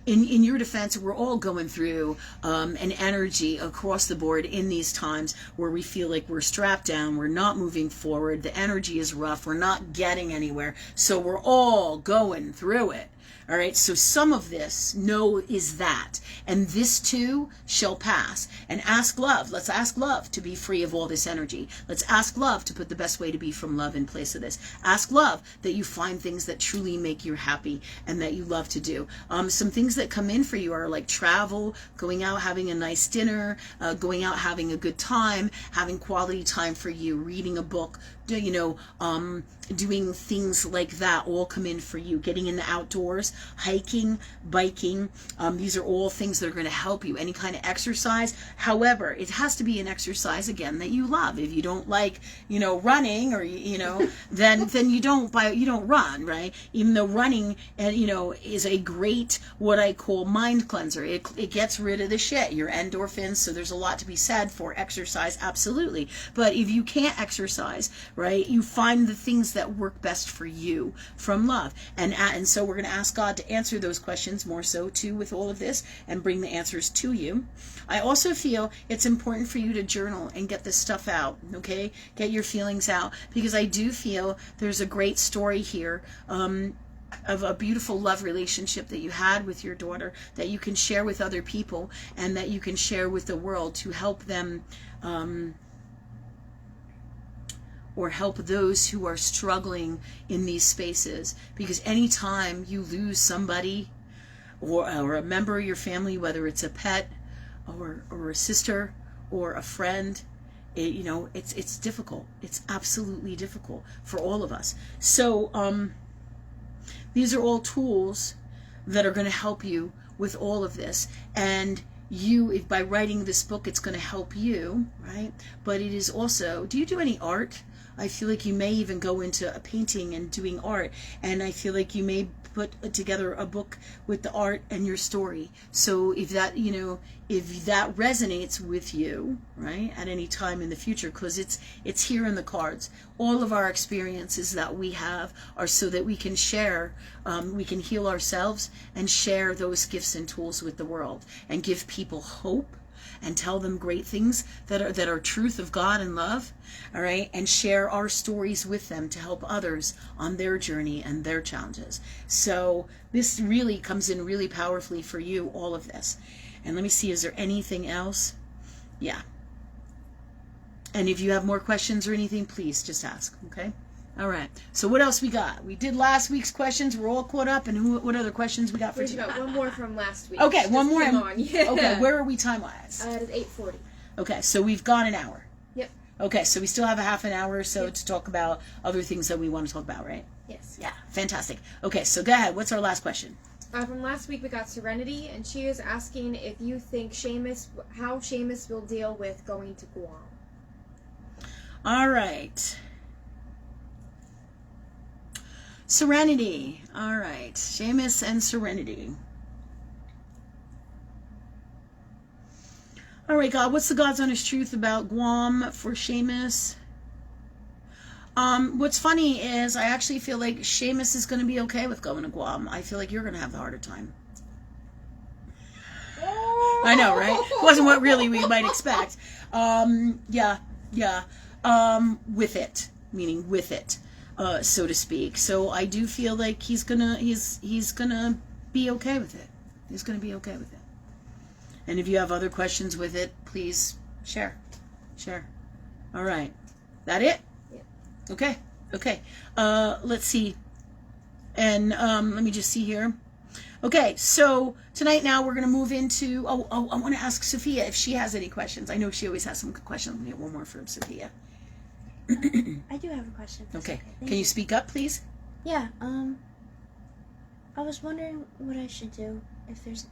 in your defense, we're all going through an energy across the board in these times where we feel like we're strapped down, we're not moving forward, the energy is rough, we're not getting anywhere, so we're all going through it. All right, so some of this, is that. And this too shall pass. And ask love. Let's ask love to be free of all this energy. Let's ask love to put the best way to be from love in place of this. Ask love that you find things that truly make you happy and that you love to do. Some things that come in for you are like travel, going out, having a nice dinner, going out, having a good time, having quality time for you, reading a book, doing things like that all come in for you. Getting in the outdoors, hiking, biking, these are all things that are going to help you. Any kind of exercise. However, it has to be an exercise, again, that you love. If you don't like, running, or then you don't run, right? Even though running, is a great, what I call, mind cleanser. It gets rid of the shit, your endorphins. So there's a lot to be said for exercise, absolutely. But if you can't exercise, right, you find the things that work best for you from love. And so we're going to ask God to answer those questions more so too with all of this, and bring the answers to you. I also feel it's important for you to journal and get this stuff out, okay? Get your feelings out, because I do feel there's a great story here of a beautiful love relationship that you had with your daughter that you can share with other people, and that you can share with the world to help them or help those who are struggling in these spaces. Because anytime you lose somebody or a member of your family, whether it's a pet or a sister or a friend, it's difficult. It's absolutely difficult for all of us. So these are all tools that are going to help you with all of this. And if by writing this book, it's going to help you, right? But it is also, do you do any art? I feel like you may even go into a painting and doing art, and I feel like you may put together a book with the art and your story. So if that, if that resonates with you, right, at any time in the future, because it's here in the cards. All of our experiences that we have are so that we can share, we can heal ourselves and share those gifts and tools with the world and give people hope and tell them great things that are truth of God and love, all right, and share our stories with them to help others on their journey and their challenges. So this really comes in really powerfully for you, all of this. And let me see, is there anything else? Yeah. And if you have more questions or anything, please just ask, okay? All right. So what else we got? We did last week's questions. We're all caught up. And what other questions we got for We today? got one more from last week. Okay, one more. Come on. Yeah. Okay, where are we time-wise? It is 8:40. Okay, so we've gone an hour. Yep. Okay, so we still have a half an hour or so Yep. to talk about other things that we want to talk about, right? Yes. Yeah, fantastic. Okay, so go ahead. What's our last question? From last week we got Serenity, and she is asking if you think how Seamus will deal with going to Guam. All right. Serenity. All right. Seamus and Serenity. All right, God, what's the God's honest truth about Guam for Seamus? What's funny is I actually feel like Seamus is going to be okay with going to Guam. I feel like you're going to have the harder time. I know, right? Wasn't what really we might expect. Yeah. With it, meaning with it, so to speak. So I do feel like he's gonna be okay with it. He's gonna be okay with it. And if you have other questions with it, please share. All right, that it? Yeah. Okay. Let's see. And let me just see here. Okay, so tonight now we're going to move into, I want to ask Sophia if she has any questions. I know she always has some good questions. Let me get one more from Sophia. I do have a question. Okay. Thank Can you speak up, please? Yeah, I was wondering what I should do if there's,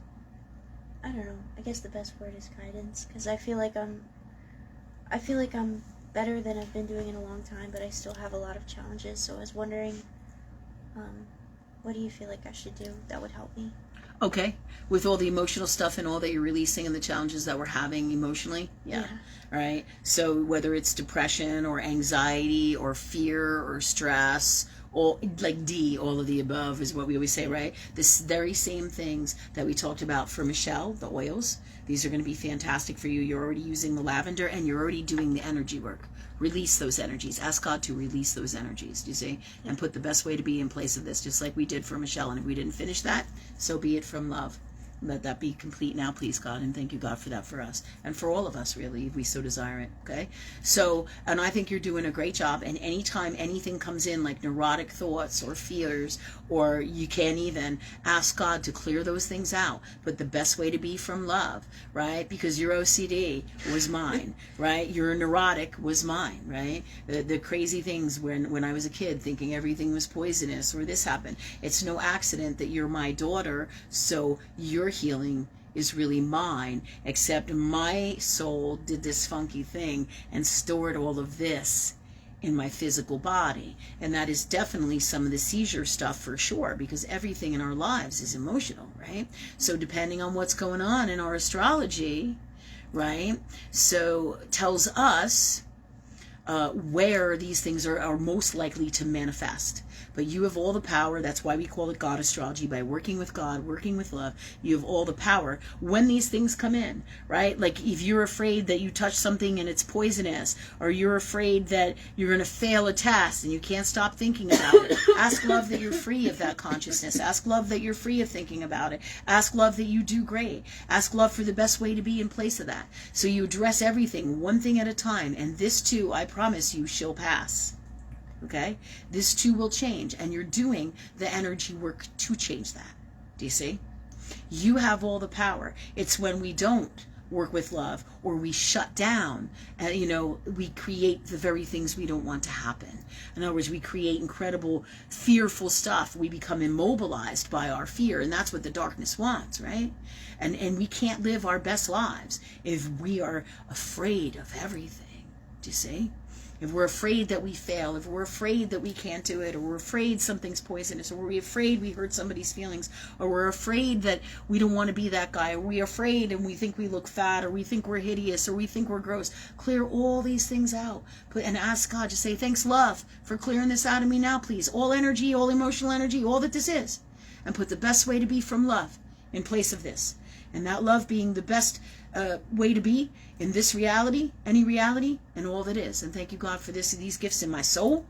I don't know, I guess the best word is guidance, because I feel like I'm better than I've been doing in a long time, but I still have a lot of challenges, so I was wondering, what do you feel like I should do that would help me? Okay. With all the emotional stuff and all that you're releasing and the challenges that we're having emotionally? Yeah. All right. So whether it's depression or anxiety or fear or stress, or like D, all of the above is what we always say, right? This very same things that we talked about for Michelle, the oils, these are going to be fantastic for you. You're already using the lavender and you're already doing the energy work. Release those energies. Ask God to release those energies, do you see? And put the best way to be in place of this, just like we did for Michelle. And if we didn't finish that, so be it from love. Let that be complete now, please, God. And thank you, God, for that for us. And for all of us, really, if we so desire it, okay? So, and I think you're doing a great job. And anytime anything comes in, like neurotic thoughts or fears, or you can't even ask God to clear those things out. But the best way to be from love, right? Because your OCD was mine, right? Your neurotic was mine, right? The crazy things when I was a kid thinking everything was poisonous or this happened. It's no accident that you're my daughter, so your healing is really mine, except my soul did this funky thing and stored all of this in my physical body. And that is definitely some of the seizure stuff for sure, because everything in our lives is emotional, right? So depending on what's going on in our astrology, right, so tells us where these things are most likely to manifest. But you have all the power. That's why we call it God astrology. By working with God, working with love, you have all the power when these things come in, right? Like if you're afraid that you touch something and it's poisonous, or you're afraid that you're going to fail a test and you can't stop thinking about it, ask love that you're free of that consciousness. Ask love that you're free of thinking about it. Ask love that you do great. Ask love for the best way to be in place of that. So you address everything one thing at a time. And this too, I promise you, shall pass. Okay? This too will change, and you're doing the energy work to change that. Do you see? You have all the power. It's when we don't work with love, or we shut down, and we create the very things we don't want to happen. In other words, we create incredible fearful stuff. We become immobilized by our fear, and that's what the darkness wants, right? And we can't live our best lives if we are afraid of everything. Do you see? If we're afraid that we fail, if we're afraid that we can't do it, or we're afraid something's poisonous, or we're afraid we hurt somebody's feelings, or we're afraid that we don't want to be that guy, or we're afraid and we think we look fat, or we think we're hideous, or we think we're gross, clear all these things out. And ask God to say, thanks, love, for clearing this out of me now, please. All energy, all emotional energy, all that this is. And put the best way to be from love in place of this. And that love being the best way to be in this reality, any reality, and all that is. And thank you, God, for these gifts in my soul,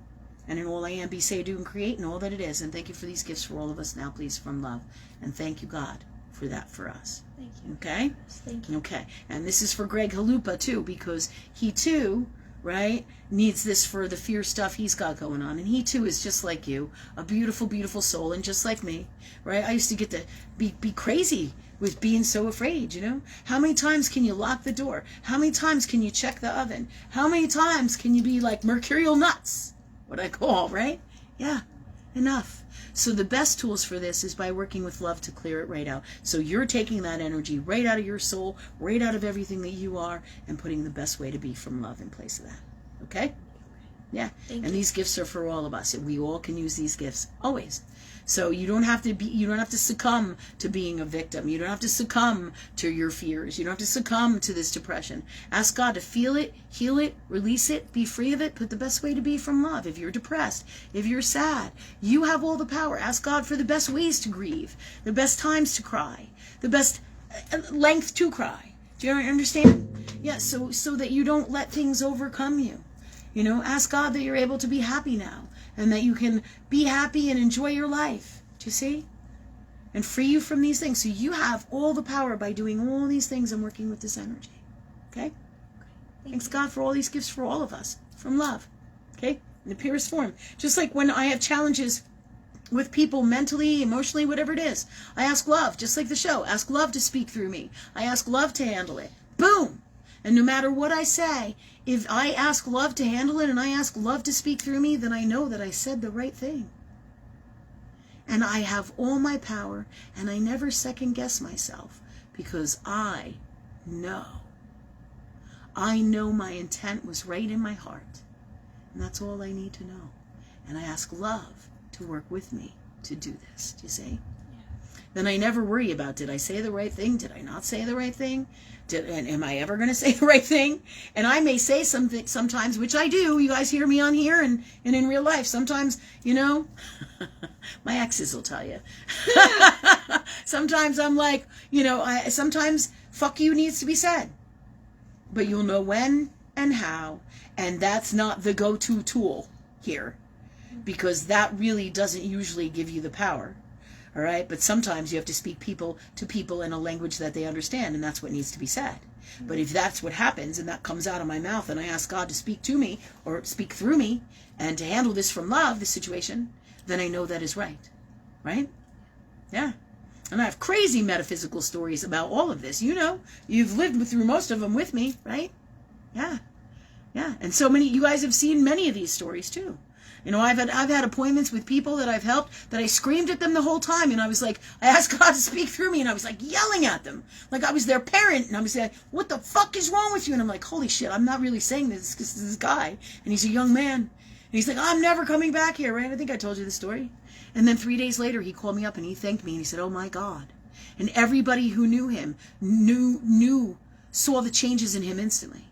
and in all I am, be, say, do, and create, and all that it is. And thank you for these gifts for all of us now, please, from love. And thank you, God, for that for us. Thank you. Okay? Thank you. Okay. And this is for Greg Halupa, too, because he, too, right, needs this for the fear stuff he's got going on. And he, too, is just like you, a beautiful, beautiful soul, and just like me, right? I used to get to be crazy with being so afraid, How many times can you lock the door? How many times can you check the oven? How many times can you be like mercurial nuts? What I call, right? Yeah, enough. So the best tools for this is by working with love to clear it right out. So you're taking that energy right out of your soul, right out of everything that you are, and putting the best way to be from love in place of that. Okay? Yeah. Thank And you. these gifts are for all of us. We all can use these gifts always. So you don't have to succumb to being a victim. You don't have to succumb to your fears. You don't have to succumb to this depression. Ask God to feel it, heal it, release it, be free of it, put the best way to be from love. If you're depressed, if you're sad, you have all the power. Ask God for the best ways to grieve, the best times to cry, the best length to cry. Do you understand? Yeah, so that you don't let things overcome you. Ask God that you're able to be happy now, and that you can be happy and enjoy your life. Do you see? And free you from these things. So you have all the power by doing all these things and working with this energy. Okay? Thanks, God, for all these gifts for all of us from love. Okay? In the purest form. Just like when I have challenges with people mentally, emotionally, whatever it is, I ask love, just like the show. Ask love to speak through me. I ask love to handle it. Boom! And no matter what I say, if I ask love to handle it and I ask love to speak through me, then I know that I said the right thing. And I have all my power, and I never second guess myself, because I know. I know my intent was right in my heart. And that's all I need to know. And I ask love to work with me to do this. Do you see? Then I never worry about, did I say the right thing? Did I not say the right thing? And am I ever going to say the right thing? And I may say something sometimes, which I do. You guys hear me on here and in real life. Sometimes, my exes will tell you. Sometimes I'm like, sometimes fuck you needs to be said. But you'll know when and how. And that's not the go-to tool here, because that really doesn't usually give you the power. All right, but sometimes you have to speak to people in a language that they understand, and that's what needs to be said. But if that's what happens, and that comes out of my mouth, and I ask God to speak to me or speak through me, and to handle this from love, this situation, then I know that is right. Right? Yeah. And I have crazy metaphysical stories about all of this. You've lived through most of them with me, right? Yeah. Yeah. And so many, you guys have seen many of these stories too. I've had appointments with people that I've helped that I screamed at them the whole time, and I was like, I asked God to speak through me, and I was like yelling at them like I was their parent, and I was like, what the fuck is wrong with you? And I'm like, holy shit, I'm not really saying this because this guy, and he's a young man, and he's like, I'm never coming back here, right? I think I told you the story. And then 3 days later, he called me up and he thanked me, and he said, oh my God. And everybody who knew him saw the changes in him instantly,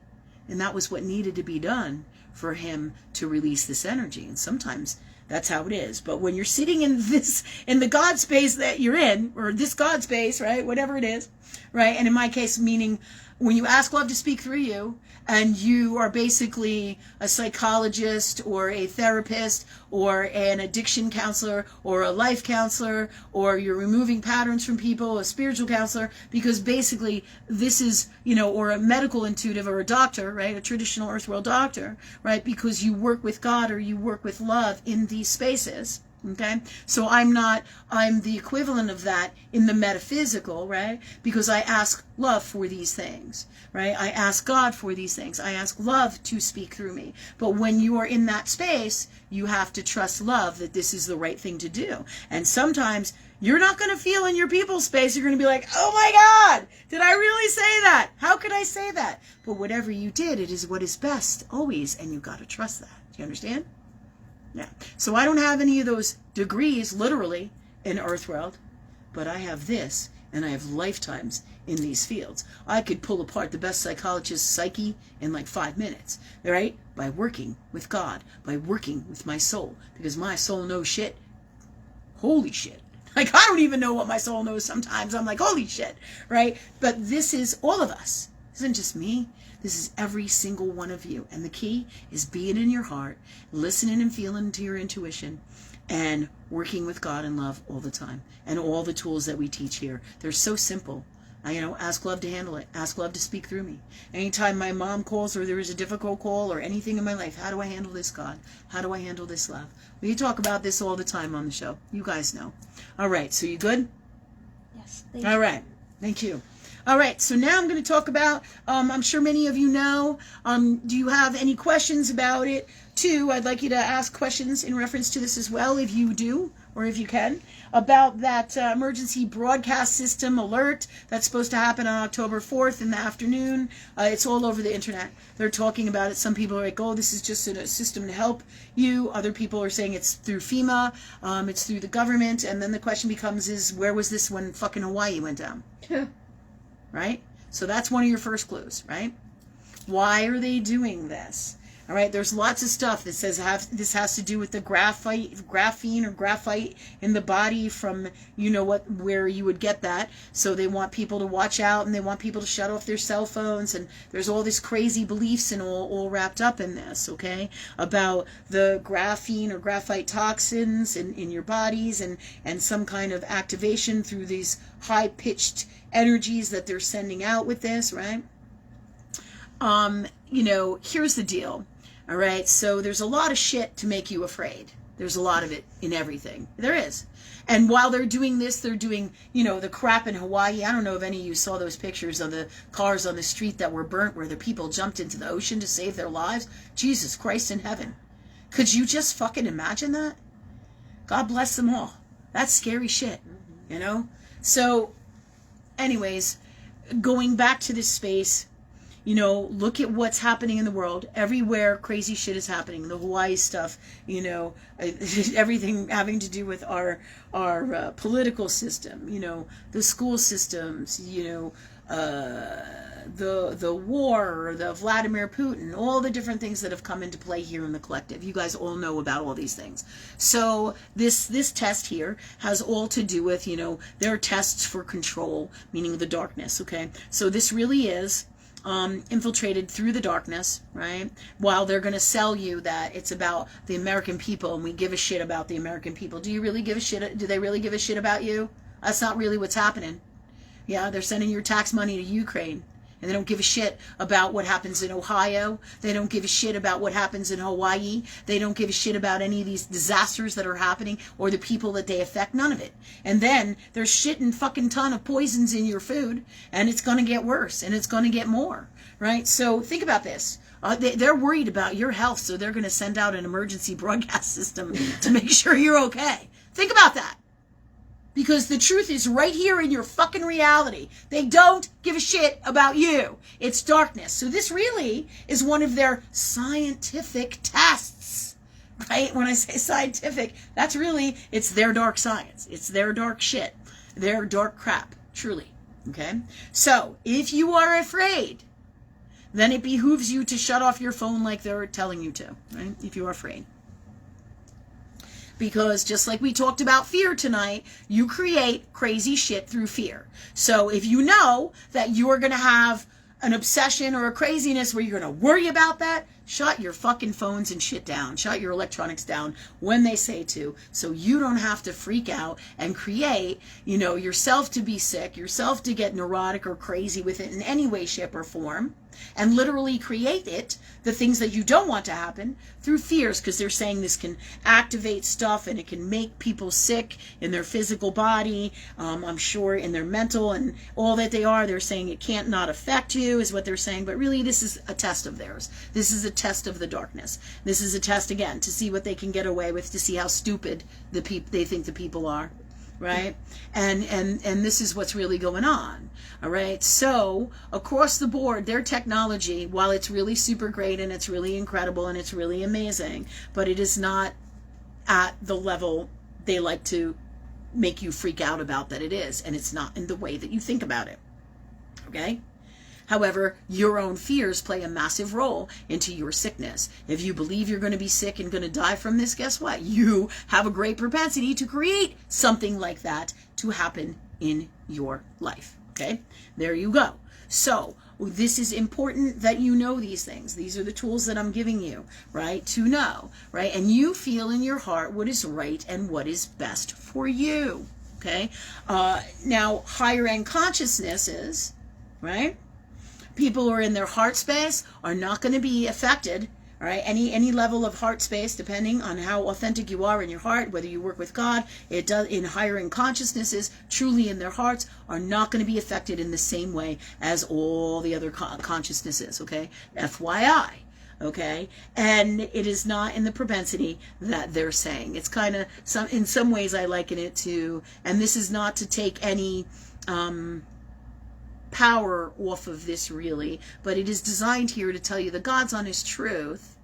and that was what needed to be done for him to release this energy. And sometimes that's how it is. But when you're sitting in the God space that you're in, or this God space, right, whatever it is, right, and in my case, meaning when you ask love to speak through you, and you are basically a psychologist or a therapist or an addiction counselor or a life counselor, or you're removing patterns from people, a spiritual counselor, because basically this is, or a medical intuitive or a doctor, right, a traditional earth world doctor, right, because you work with God or you work with love in these spaces, Okay, so I'm the equivalent of that in the metaphysical, right? Because I ask love for these things, right? I ask God for these things. I ask love to speak through me. But when you are in that space, you have to trust love that this is the right thing to do. And sometimes you're not going to feel in your people space. You're going to be like, oh my God, did I really say that? How could I say that? But whatever you did, it is what is best always. And you've got to trust that. Do you understand? Yeah. So I don't have any of those degrees, literally, in Earthworld, but I have this, and I have lifetimes in these fields. I could pull apart the best psychologist's psyche in like 5 minutes, right? By working with God, by working with my soul, because my soul knows shit. Holy shit. Like, I don't even know what my soul knows sometimes. I'm like, holy shit, right? But this is all of us. This isn't just me. This is every single one of you. And the key is being in your heart, listening and feeling to your intuition, and working with God in love all the time. And all the tools that we teach here, they're so simple. Ask love to handle it. Ask love to speak through me. Anytime my mom calls or there is a difficult call or anything in my life, how do I handle this, God? How do I handle this, love? We talk about this all the time on the show. You guys know. All right, so you good? Yes. Thank you. All right, thank you. All right, so now I'm going to talk about, I'm sure many of you know, do you have any questions about it? Too, I'd like you to ask questions in reference to this as well, if you do, or if you can, about that emergency broadcast system alert that's supposed to happen on October 4th in the afternoon. It's all over the internet. They're talking about it. Some people are like, oh, this is just a system to help you. Other people are saying it's through FEMA, it's through the government, and then the question becomes where was this when fucking Hawaii went down? Right? So that's one of your first clues, right? Why are they doing this? All right, there's lots of stuff that says this has to do with the graphene or graphite in the body from, where you would get that. So they want people to watch out, and they want people to shut off their cell phones, and there's all this crazy beliefs and all wrapped up in this, okay, about the graphene or graphite toxins in your bodies and some kind of activation through these high-pitched energies that they're sending out with this, right? Here's the deal. All right, so there's a lot of shit to make you afraid. There's a lot of it in everything. There is. And while they're doing this, they're doing, the crap in Hawaii. I don't know if any of you saw those pictures of the cars on the street that were burnt where the people jumped into the ocean to save their lives. Jesus Christ in heaven. Could you just fucking imagine that? God bless them all. That's scary shit, So, anyways, going back to this space, look at what's happening in the world. Everywhere crazy shit is happening. The Hawaii stuff, everything having to do with our political system, the school systems, the war, the Vladimir Putin, all the different things that have come into play here in the collective. You guys all know about all these things. So this test here has all to do with, their tests for control, meaning the darkness, okay? So this really is infiltrated through the darkness, right? While they're going to sell you that it's about the American people and we give a shit about the American people. Do you really give a shit? Do they really give a shit about you? That's not really what's happening. Yeah, they're sending your tax money to Ukraine. And they don't give a shit about what happens in Ohio. They don't give a shit about what happens in Hawaii. They don't give a shit about any of these disasters that are happening or the people that they affect. None of it. And then there's shit and fucking ton of poisons in your food, and it's going to get worse, and it's going to get more, right? So think about this. They're worried about your health, so they're going to send out an emergency broadcast system to make sure you're okay. Think about that. Because the truth is right here in your fucking reality. They don't give a shit about you. It's darkness. So this really is one of their scientific tests, right? When I say scientific, that's really, it's their dark science. It's their dark shit. Their dark crap, truly, okay? So if you are afraid, then it behooves you to shut off your phone like they're telling you to, right? If you're afraid. Because just like we talked about fear tonight, you create crazy shit through fear. So if you know that you're going to have an obsession or a craziness where you're going to worry about that, shut your fucking phones and shit down. Shut your electronics down when they say to, so you don't have to freak out and create, yourself to be sick, yourself to get neurotic or crazy with it in any way, shape, or form. and literally create it, the things that you don't want to happen, through fears, because they're saying this can activate stuff and it can make people sick in their physical body, I'm sure in their mental and all that they are. They're saying it can't not affect you, is what they're saying, but really this is a test of theirs. This is a test of the darkness. This is a test, again, to see what they can get away with, to see how stupid they think the people are. Right? And this is what's really going on. All right. So across the board, their technology, while it's really super great and it's really incredible and it's really amazing, but it is not at the level they like to make you freak out about that it is. And it's not in the way that you think about it. Okay. However, your own fears play a massive role into your sickness. If you believe you're going to be sick and going to die from this, guess what? You have a great propensity to create something like that to happen in your life. Okay? There you go. So, this is important that you know these things. These are the tools that I'm giving you, right? To know, right? And you feel in your heart what is right and what is best for you. Okay? Now, higher end consciousnesses, right? People who are in their heart space are not going to be affected, all right? Any level of heart space, depending on how authentic you are in your heart, whether you work with God, it does in higher end consciousnesses, truly in their hearts, are not going to be affected in the same way as all the other consciousnesses, okay? FYI. Okay, and it is not in the propensity that they're saying. It's kind of in some ways I liken it to, and this is not to take any power off of this really, but it is designed here to tell you the God's honest truth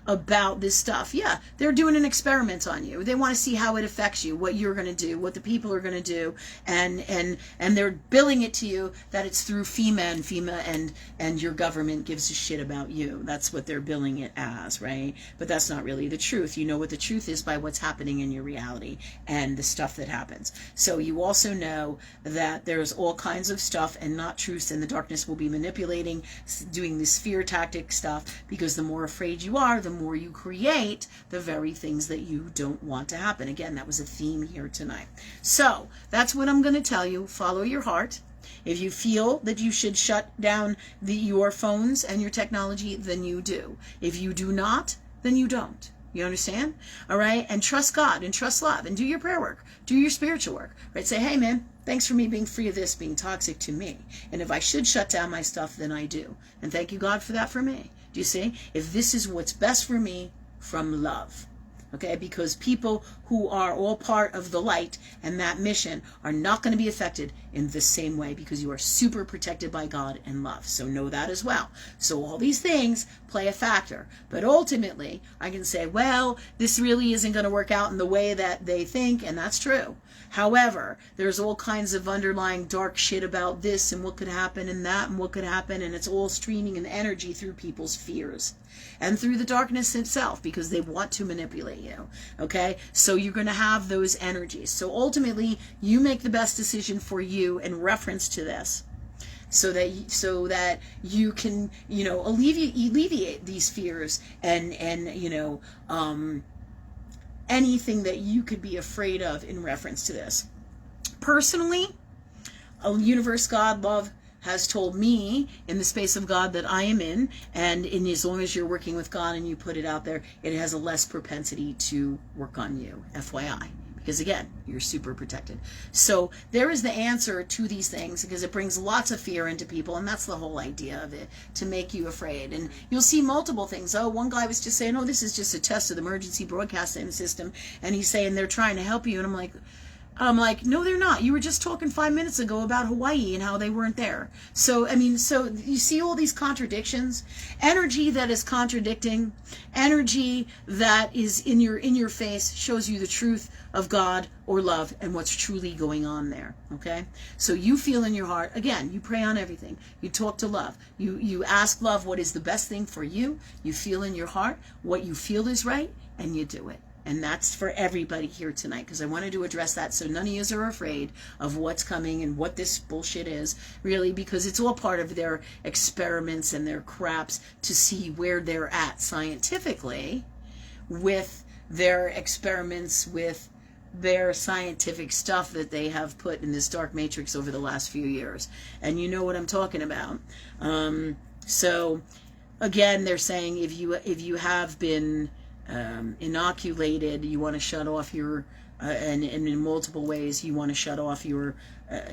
about this stuff. Yeah, they're doing an experiment on you. They want to see how it affects you, what you're going to do, what the people are going to do, and they're billing it to you that it's through FEMA and your government gives a shit about you. That's what they're billing it as, right? But that's not really the truth. You know what the truth is by what's happening in your reality and the stuff that happens. So you also know that there's all kinds of stuff and not truths, and the darkness will be manipulating, doing this fear tactic stuff, because the more afraid you are, the more you create the very things that you don't want to happen. Again, that was a theme here tonight. So that's what I'm going to tell you. Follow your heart. If you feel that you should shut down your phones and your technology, then you do. If you do not, then you don't. You understand? All right? And trust God and trust love and do your prayer work. Do your spiritual work. Right? Say, hey, man, thanks for me being free of this being toxic to me. And if I should shut down my stuff, then I do. And thank you, God, for that for me. Do you see? If this is what's best for me from love. Okay? Because people who are all part of the light and that mission are not going to be affected in the same way, because you are super protected by God and love. So know that as well. So all these things play a factor. But ultimately, I can say, well, this really isn't going to work out in the way that they think, and that's true. However, there's all kinds of underlying dark shit about this and what could happen and that and what could happen, and it's all streaming in energy through people's fears and through the darkness itself, because they want to manipulate you. Okay? So you're going to have those energies. So ultimately, you make the best decision for you in reference to this, so that you can, alleviate these fears and anything that you could be afraid of in reference to this. Personally, a universe, God, love has told me in the space of God that I am in, and as long as you're working with God and you put it out there, it has a less propensity to work on you, FYI. Because again, you're super protected. So there is the answer to these things, because it brings lots of fear into people, and that's the whole idea of it, to make you afraid. And you'll see multiple things. Oh, one guy was just saying, oh, this is just a test of the emergency broadcasting system, and he's saying they're trying to help you. And I'm like, no, they're not. You were just talking 5 minutes ago about Hawaii and how they weren't there. So you see all these contradictions. Energy that is contradicting, energy that is in your face, shows you the truth of God or love and what's truly going on there. Okay? So you feel in your heart, again, you pray on everything. You talk to love. You ask love what is the best thing for you. You feel in your heart what you feel is right, and you do it. And that's for everybody here tonight, because I wanted to address that so none of you are afraid of what's coming and what this bullshit is, really, because it's all part of their experiments and their craps to see where they're at scientifically with their experiments, with their scientific stuff that they have put in this dark matrix over the last few years. And you know what I'm talking about. So again, they're saying if you have been inoculated, you want to shut off your and in multiple ways you want to shut off your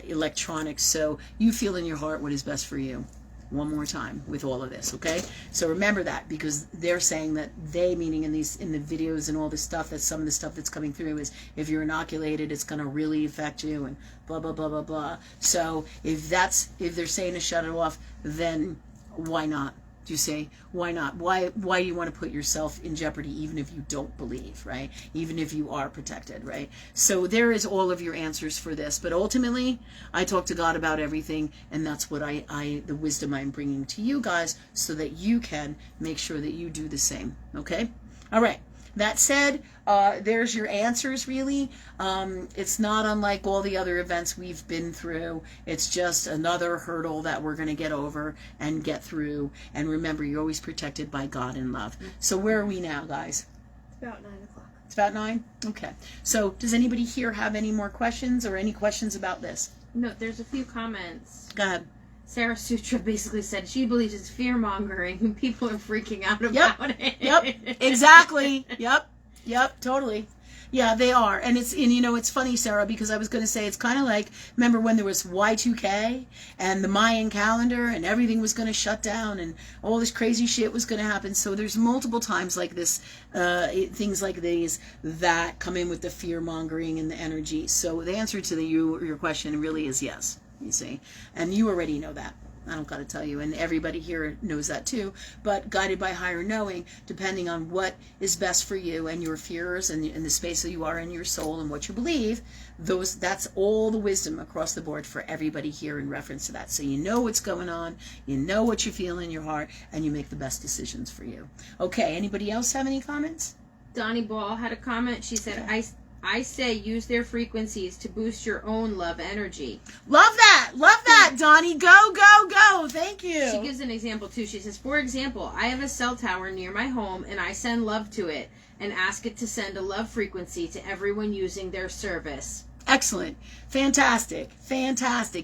electronics, so you feel in your heart what is best for you. One more time with all of this, okay? So remember that, because they're saying that they, meaning in the videos and all this stuff, that some of the stuff that's coming through is if you're inoculated, it's going to really affect you and blah blah blah blah blah. So if they're saying to shut it off, then why not? Do you say, why not? Why do you want to put yourself in jeopardy even if you don't believe, right? Even if you are protected, right? So there is all of your answers for this. But ultimately, I talk to God about everything, and that's what the wisdom I'm bringing to you guys so that you can make sure that you do the same, okay? All right. That said, there's your answers, really. It's not unlike all the other events we've been through. It's just another hurdle that we're going to get over and get through. And remember, you're always protected by God and love. So where are we now, guys? It's about 9 o'clock. It's about 9? Okay. So does anybody here have any more questions or any questions about this? No, there's a few comments. Go ahead. Sarah Sutra basically said she believes it's fear-mongering and people are freaking out about it. Yep, exactly. Yep, totally. Yeah, they are. And it's funny, Sarah, because I was going to say it's kind of like, remember when there was Y2K and the Mayan calendar and everything was going to shut down and all this crazy shit was going to happen. So there's multiple times like this, things like these that come in with the fear-mongering and the energy. So the answer to your question really is yes. You see, and you already know that. I don't got to tell you, and everybody here knows that too. But guided by higher knowing, depending on what is best for you and your fears and the space that you are in your soul and what you believe, that's all the wisdom across the board for everybody here in reference to that. So you know what's going on, you know what you feel in your heart, and you make the best decisions for you. Okay, anybody else have any comments? Donnie Ball had a comment. She said, I say use their frequencies to boost your own love energy. Love that, Donnie. Go. Thank you. She gives an example too. She says, for example, I have a cell tower near my home and I send love to it and ask it to send a love frequency to everyone using their service. Excellent. Fantastic.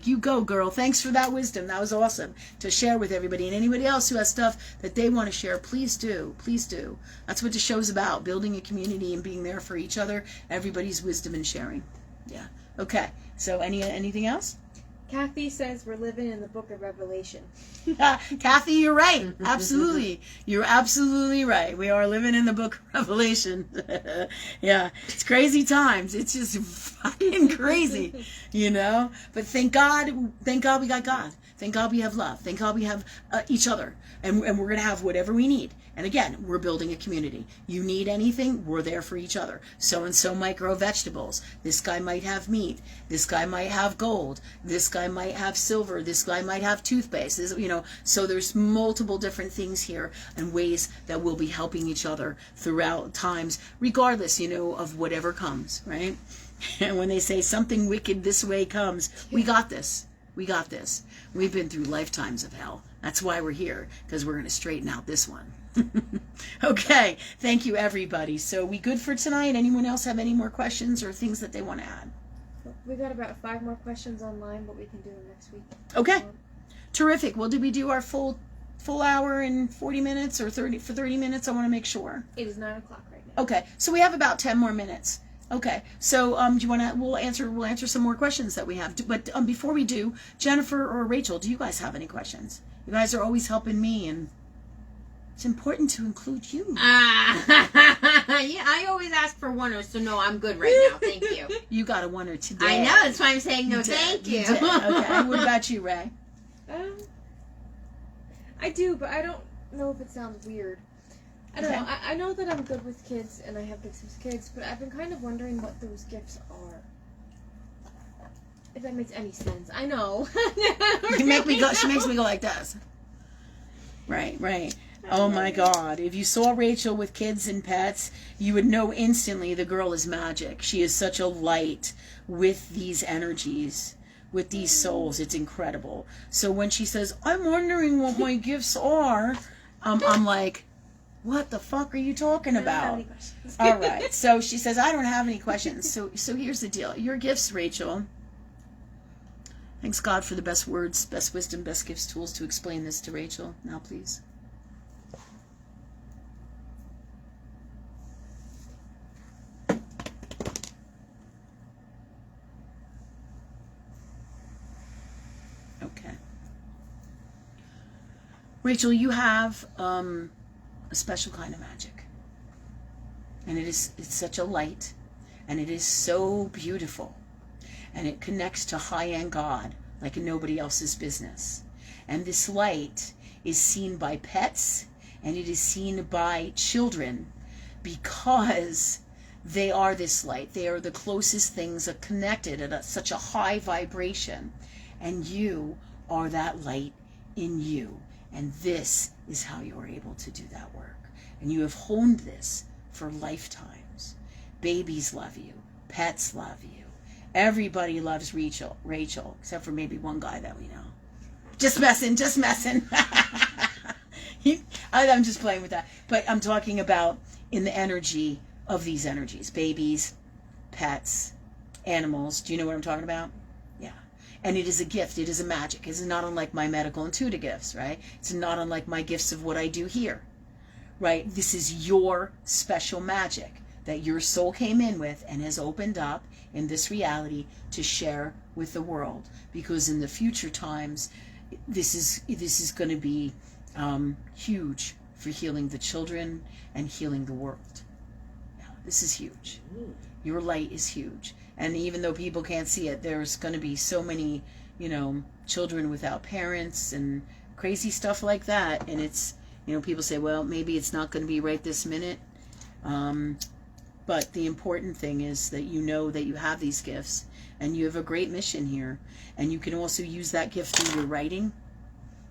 You go, girl. Thanks for that wisdom. That was awesome to share with everybody. And anybody else who has stuff that they want to share, please do. Please do. That's what the show's about, building a community and being there for each other, everybody's wisdom and sharing. Yeah. Okay. So anything else? Kathy says we're living in the book of Revelation. Kathy, you're right. Absolutely. You're absolutely right. We are living in the book of Revelation. Yeah. It's crazy times. It's just fucking crazy, But thank God we got God. Thank God we have love. Thank God we have each other. And we're going to have whatever we need. And again, we're building a community. You need anything, we're there for each other. So-and-so might grow vegetables. This guy might have meat. This guy might have gold. This guy might have silver. This guy might have toothpaste. So there's multiple different things here and ways that we'll be helping each other throughout times, regardless, of whatever comes, right? And when they say something wicked this way comes, we got this. We got this. We've been through lifetimes of hell. That's why we're here, because we're going to straighten out this one. Okay, thank you everybody. So we good for tonight? Anyone else have any more questions or things that they want to add? We got about 5 more questions online, but we can do them next week. Okay, terrific. Well, did we do our full hour and 40 minutes or 30 minutes? I want to make sure. It is 9 o'clock right now. Okay, so we have about 10 more minutes. Okay, so do you want to? We'll answer some more questions that we have. But before we do, Jennifer or Rachel, do you guys have any questions? You guys are always helping me, and it's important to include you. Yeah, I always ask for one, so no, I'm good right now. Thank you. You got a winner today. I know. That's why I'm saying no. Thank you. Okay. What about you, Ray? I do, but I don't know if it sounds weird. I don't know. I know that I'm good with kids and I have gifts with kids, but I've been kind of wondering what those gifts are. If that makes any sense. I know. She makes me go like this. Right. Oh my God. If you saw Rachel with kids and pets, you would know instantly the girl is magic. She is such a light with these energies, with these souls. It's incredible. So when she says, I'm wondering what my gifts are, I'm like, what the fuck are you talking about? All right. So she says, I don't have any questions. So here's the deal. Your gifts, Rachel, Thanks God for the best words, best wisdom, best gifts, tools to explain this to Rachel. Now, please. Okay. Rachel, you have a special kind of magic. And it's such a light. And it is so beautiful. And it connects to high-end God like nobody else's business. And this light is seen by pets, and it is seen by children because they are this light. They are the closest things that are connected at such a high vibration. And you are that light in you. And this is how you are able to do that work. And you have honed this for lifetimes. Babies love you. Pets love you. Everybody loves Rachel, except for maybe one guy that we know. Just messing. I'm just playing with that. But I'm talking about in the energy of these energies. Babies, pets, animals. Do you know what I'm talking about? Yeah. And it is a gift. It is a magic. It's not unlike my medical intuitive gifts, right? It's not unlike my gifts of what I do here, right? This is your special magic that your soul came in with and has opened up in this reality to share with the world, because in the future times this is going to be huge for healing the children and healing the world. Yeah, this is huge. Your light is huge, and even though people can't see it, there's going to be so many children without parents and crazy stuff like that. And it's people say, well, maybe it's not going to be right this minute. But the important thing is that you know that you have these gifts and you have a great mission here. And you can also use that gift through your writing,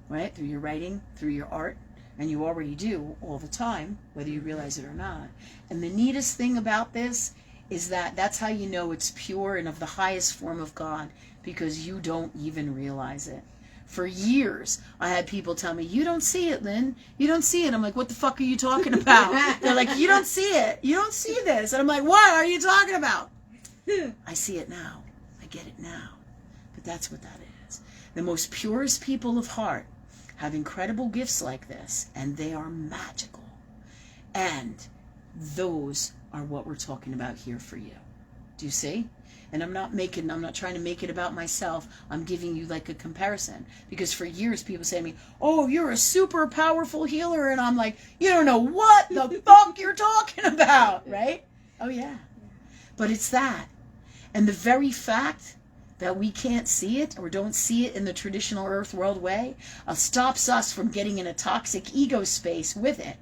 right? Through your writing, through your art. And you already do all the time, whether you realize it or not. And the neatest thing about this is that that's how you know it's pure and of the highest form of God, because you don't even realize it. For years, I had people tell me, you don't see it, Lynn. You don't see it. I'm like, what the fuck are you talking about? They're like, you don't see it. You don't see this. And I'm like, what are you talking about? I see it now. I get it now. But that's what that is. The most purest people of heart have incredible gifts like this, and they are magical. And those are what we're talking about here for you. Do you see? And I'm not trying to make it about myself. I'm giving you like a comparison. Because for years people say to me, oh, you're a super powerful healer. And I'm like, you don't know what the fuck you're talking about, right? Oh, yeah. But it's that. And the very fact that we can't see it or don't see it in the traditional earth world way stops us from getting in a toxic ego space with it.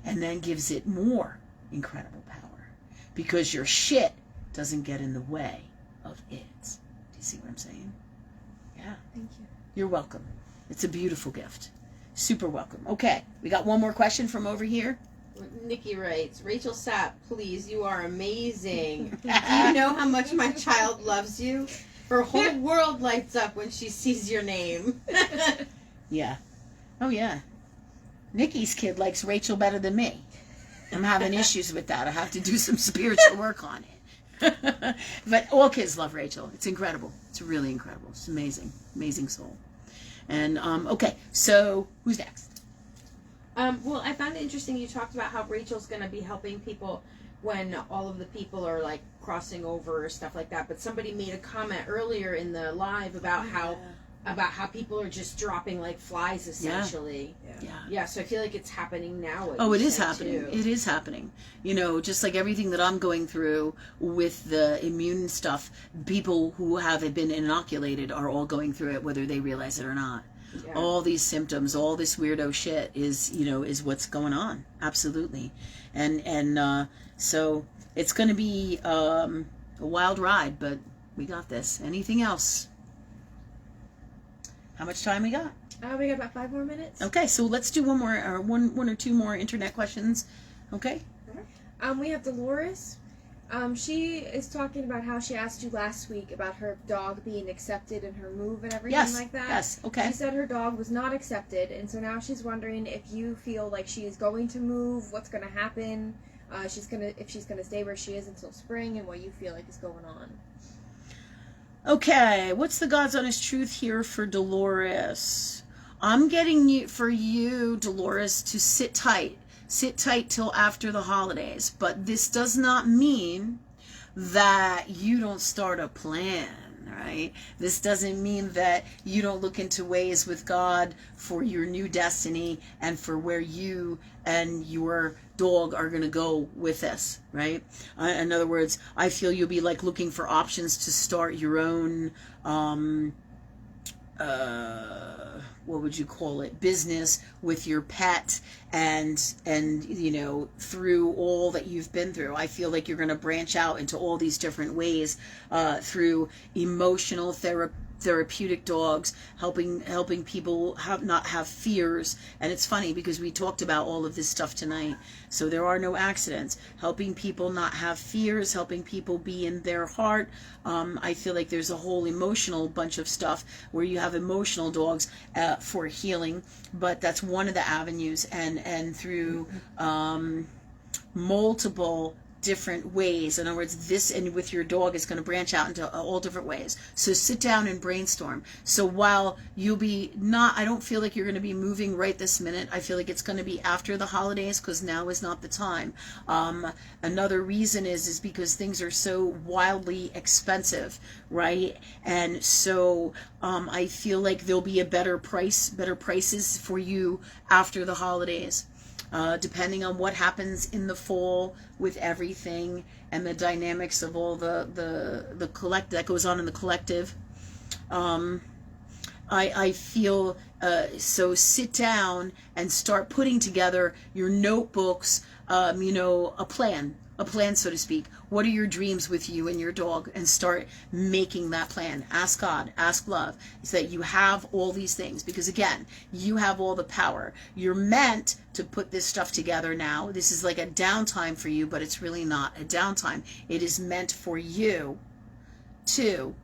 And then gives it more incredible power. Because your shit doesn't get in the way of it. Do you see what I'm saying? Yeah. Thank you. You're welcome. It's a beautiful gift. Super welcome. Okay, we got one more question from over here. Nikki writes, Rachel Sapp, please, you are amazing. Do you know how much my child loves you? Her whole world lights up when she sees your name. Yeah. Oh, yeah. Nikki's kid likes Rachel better than me. I'm having issues with that. I have to do some spiritual work on it. But all kids love Rachel. It's incredible. It's really incredible. It's amazing. Amazing soul. And, okay, so who's next? Well, I found it interesting you talked about how Rachel's going to be helping people when all of the people are, like, crossing over or stuff like that. But somebody made a comment earlier in the live about how people are just dropping like flies, essentially. Yeah. So I feel like it's happening now. Oh, it is happening. It is happening. Just like everything that I'm going through with the immune stuff, people who have been inoculated are all going through it, whether they realize it or not. Yeah. All these symptoms, all this weirdo shit is what's going on. Absolutely. And so it's going to be a wild ride, but we got this. Anything else? How much time we got? We got about 5 more minutes. Okay, so let's do one more, or one or two more internet questions. Okay. We have Dolores. She is talking about how she asked you last week about her dog being accepted and her move and everything like that. Yes. Okay. She said her dog was not accepted, and so now she's wondering if you feel like she is going to move, what's going to happen, if she's gonna stay where she is until spring, and what you feel like is going on. Okay, what's the God's honest truth here for Dolores? I'm getting you, for you, Dolores, to sit tight. Sit tight till after the holidays. But this does not mean that you don't start a plan, right? This doesn't mean that you don't look into ways with God for your new destiny and for where you and your dog are going to go with this, right? In other words, I feel you'll be like looking for options to start your own what would you call it, business with your pet, and you know, through all that you've been through, I feel like you're going to branch out into all these different ways through emotional therapeutic dogs, helping people not have fears. And it's funny because we talked about all of this stuff tonight, so there are no accidents. Helping people not have fears, helping people be in their heart. I feel like there's a whole emotional bunch of stuff where you have emotional dogs for healing, but that's one of the avenues, and through multiple different ways. In other words, this and with your dog is going to branch out into all different ways. So sit down and brainstorm. So while you'll be not, I don't feel like you're going to be moving right this minute. I feel like it's going to be after the holidays, because now is not the time. Another reason is because things are so wildly expensive, right? And so I feel like there'll be a better prices for you after the holidays. Depending on what happens in the fall with everything and the dynamics of all the collect that goes on in the collective. I feel so sit down and start putting together your notebooks, you know, a plan, so to speak. What are your dreams with you and your dog? And start making that plan. Ask God, ask love, so that you have all these things. Because again, you have all the power. You're meant to put this stuff together now. This is like a downtime for you, but it's really not a downtime. It is meant for you to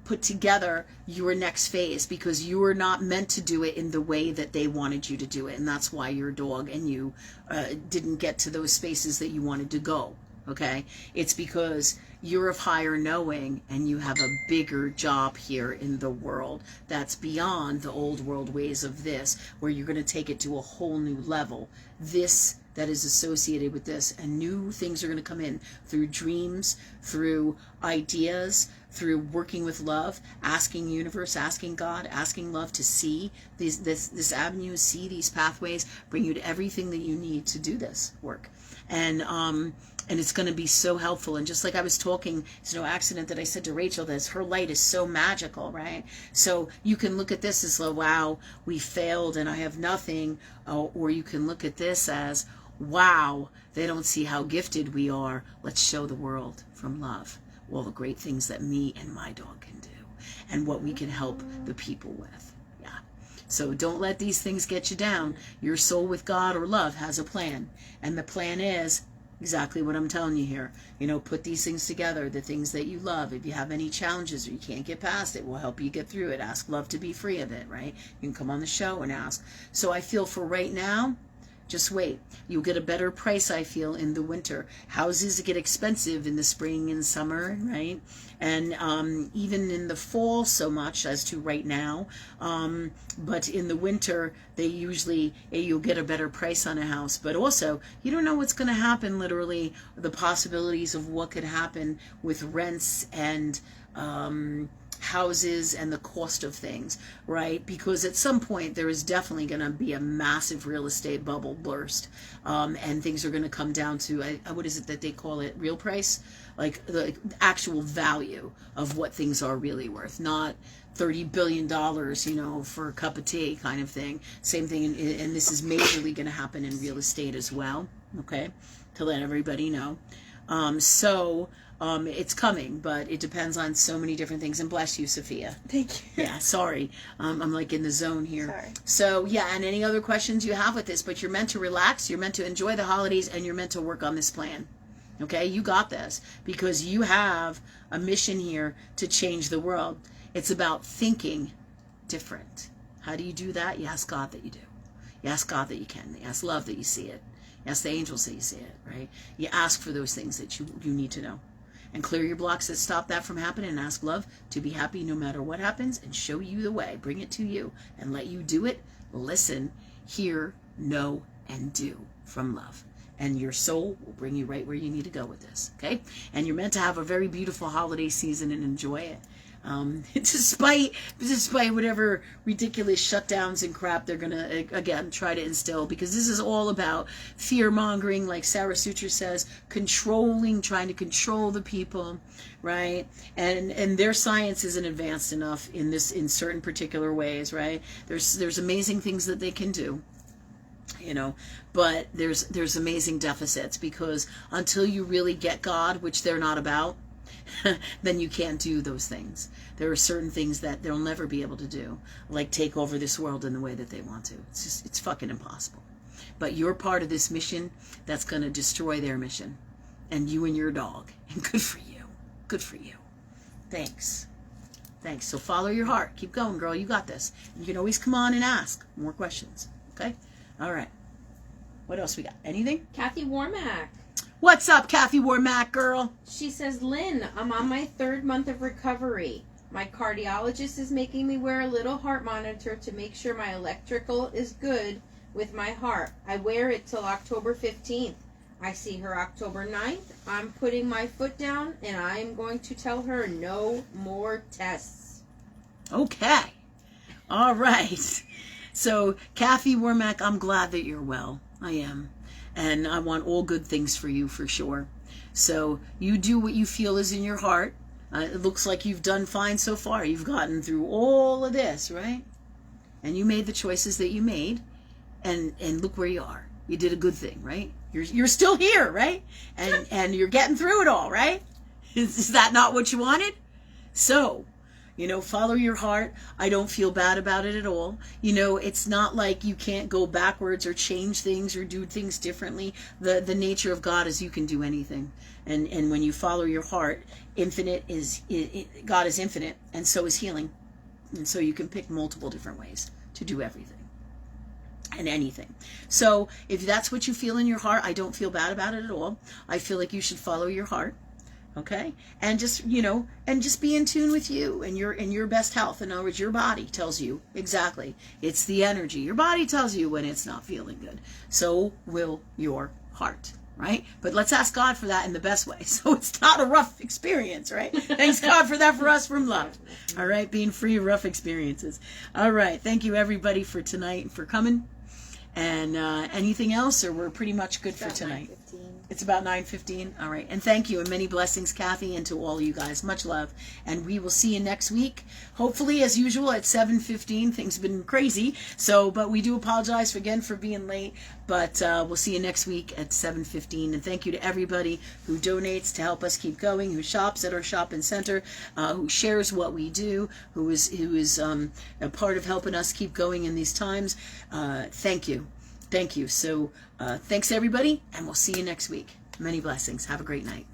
put together your next phase, because you were not meant to do it in the way that they wanted you to do it, and that's why your dog and you didn't get to those spaces that you wanted to go. Okay, it's because you're of higher knowing and you have a bigger job here in the world that's beyond the old world ways of this, where you're going to take it to a whole new level. This that is associated with this, and new things are going to come in through dreams, through ideas, through working with love, asking universe, asking God, asking love to see this avenue, see these pathways, bring you to everything that you need to do this work. And it's going to be so helpful. And just like I was talking, it's no accident that I said to Rachel this, her light is so magical, right? So you can look at this as, wow, we failed and I have nothing. Or you can look at this as, wow, they don't see how gifted we are. Let's show the world from love all the great things that me and my dog can do, and what we can help the people with. Yeah. So don't let these things get you down. Your soul with God or love has a plan. And the plan is exactly what I'm telling you here. You know, put these things together, the things that you love. If you have any challenges or you can't get past it, we'll help you get through it. Ask love to be free of it, right? You can come on the show and ask. So I feel for right now, just wait. You'll get a better price, I feel, in the winter. Houses get expensive in the spring and summer, right? And even in the fall so much as to right now. But in the winter, they usually, you'll get a better price on a house. But also, you don't know what's going to happen, literally, the possibilities of what could happen with rents and houses and the cost of things, right? Because at some point there is definitely going to be a massive real estate bubble burst, and things are going to come down to what is it that they call it, real price, like the actual value of what things are really worth, not $30 billion, you know, for a cup of tea kind of thing. Same thing, and this is majorly going to happen in real estate as well, okay, to let everybody know. It's coming, but it depends on so many different things. And bless you, Sophia. Thank you. Yeah, sorry. I'm like in the zone here. Sorry. So, yeah, and any other questions you have with this, but you're meant to relax, you're meant to enjoy the holidays, and you're meant to work on this plan. Okay? You got this, because you have a mission here to change the world. It's about thinking different. How do you do that? You ask God that you do. You ask God that you can. You ask love that you see it. You ask the angels that you see it, right? You ask for those things that you need to know. and clear your blocks that stop that from happening, and ask love to be happy no matter what happens and show you the way, bring it to you and let you do it. Listen, hear, know, and do from love. And your soul will bring you right where you need to go with this, okay? And you're meant to have a very beautiful holiday season and enjoy it. Despite whatever ridiculous shutdowns and crap they're going to, again, try to instill, because this is all about fear-mongering, like Sarah Sutra says, controlling, trying to control the people, right? And their science isn't advanced enough in certain particular ways, right? There's amazing things that they can do, you know, but there's amazing deficits, because until you really get God, which they're not about, then you can't do those things. There are certain things that they'll never be able to do, like take over this world in the way that they want to. It's fucking impossible. But you're part of this mission that's going to destroy their mission, and you and your dog. And good for you. Good for you. Thanks. So follow your heart. Keep going, girl. You got this. You can always come on and ask more questions. Okay? All right. What else we got? Anything? Kathy Warmack. What's up, Kathy Warmack, girl? She says, Lynn, I'm on my 3rd month of recovery. My cardiologist is making me wear a little heart monitor to make sure my electrical is good with my heart. I wear it till October 15th. I see her October 9th. I'm putting my foot down, and I'm going to tell her no more tests. Okay. All right. So, Kathy Warmack, I'm glad that you're well. I am. And I want all good things for you, for sure. So you do what you feel is in your heart. It looks like you've done fine so far. You've gotten through all of this, right? And you made the choices that you made. And look where you are. You did a good thing, right? You're still here, right? And you're getting through it all, right? Is that not what you wanted? So, you know, follow your heart. I don't feel bad about it at all. You know, it's not like you can't go backwards or change things or do things differently. The nature of God is you can do anything. And when you follow your heart, God is infinite, and so is healing. And so you can pick multiple different ways to do everything and anything. So if that's what you feel in your heart, I don't feel bad about it at all. I feel like you should follow your heart. Okay, and just, you know, and just be in tune with you and your best health. In other words, your body tells you exactly. It's the energy. Your body tells you when it's not feeling good. So will your heart, right? But let's ask God for that in the best way, so it's not a rough experience, right? Thanks God for that for us from love. All right, being free of rough experiences. All right, thank you everybody for tonight and for coming. And anything else, or we're pretty much good for tonight? 9:15. It's about 9:15. All right. And thank you, and many blessings, Kathy, and to all you guys. Much love. And we will see you next week. Hopefully, as usual, at 7:15. Things have been crazy. But we do apologize again for being late. But we'll see you next week at 7:15. And thank you to everybody who donates to help us keep going, who shops at our shopping center, who shares what we do, who is a part of helping us keep going in these times. Thank you. Thank you. So thanks, everybody, and we'll see you next week. Many blessings. Have a great night.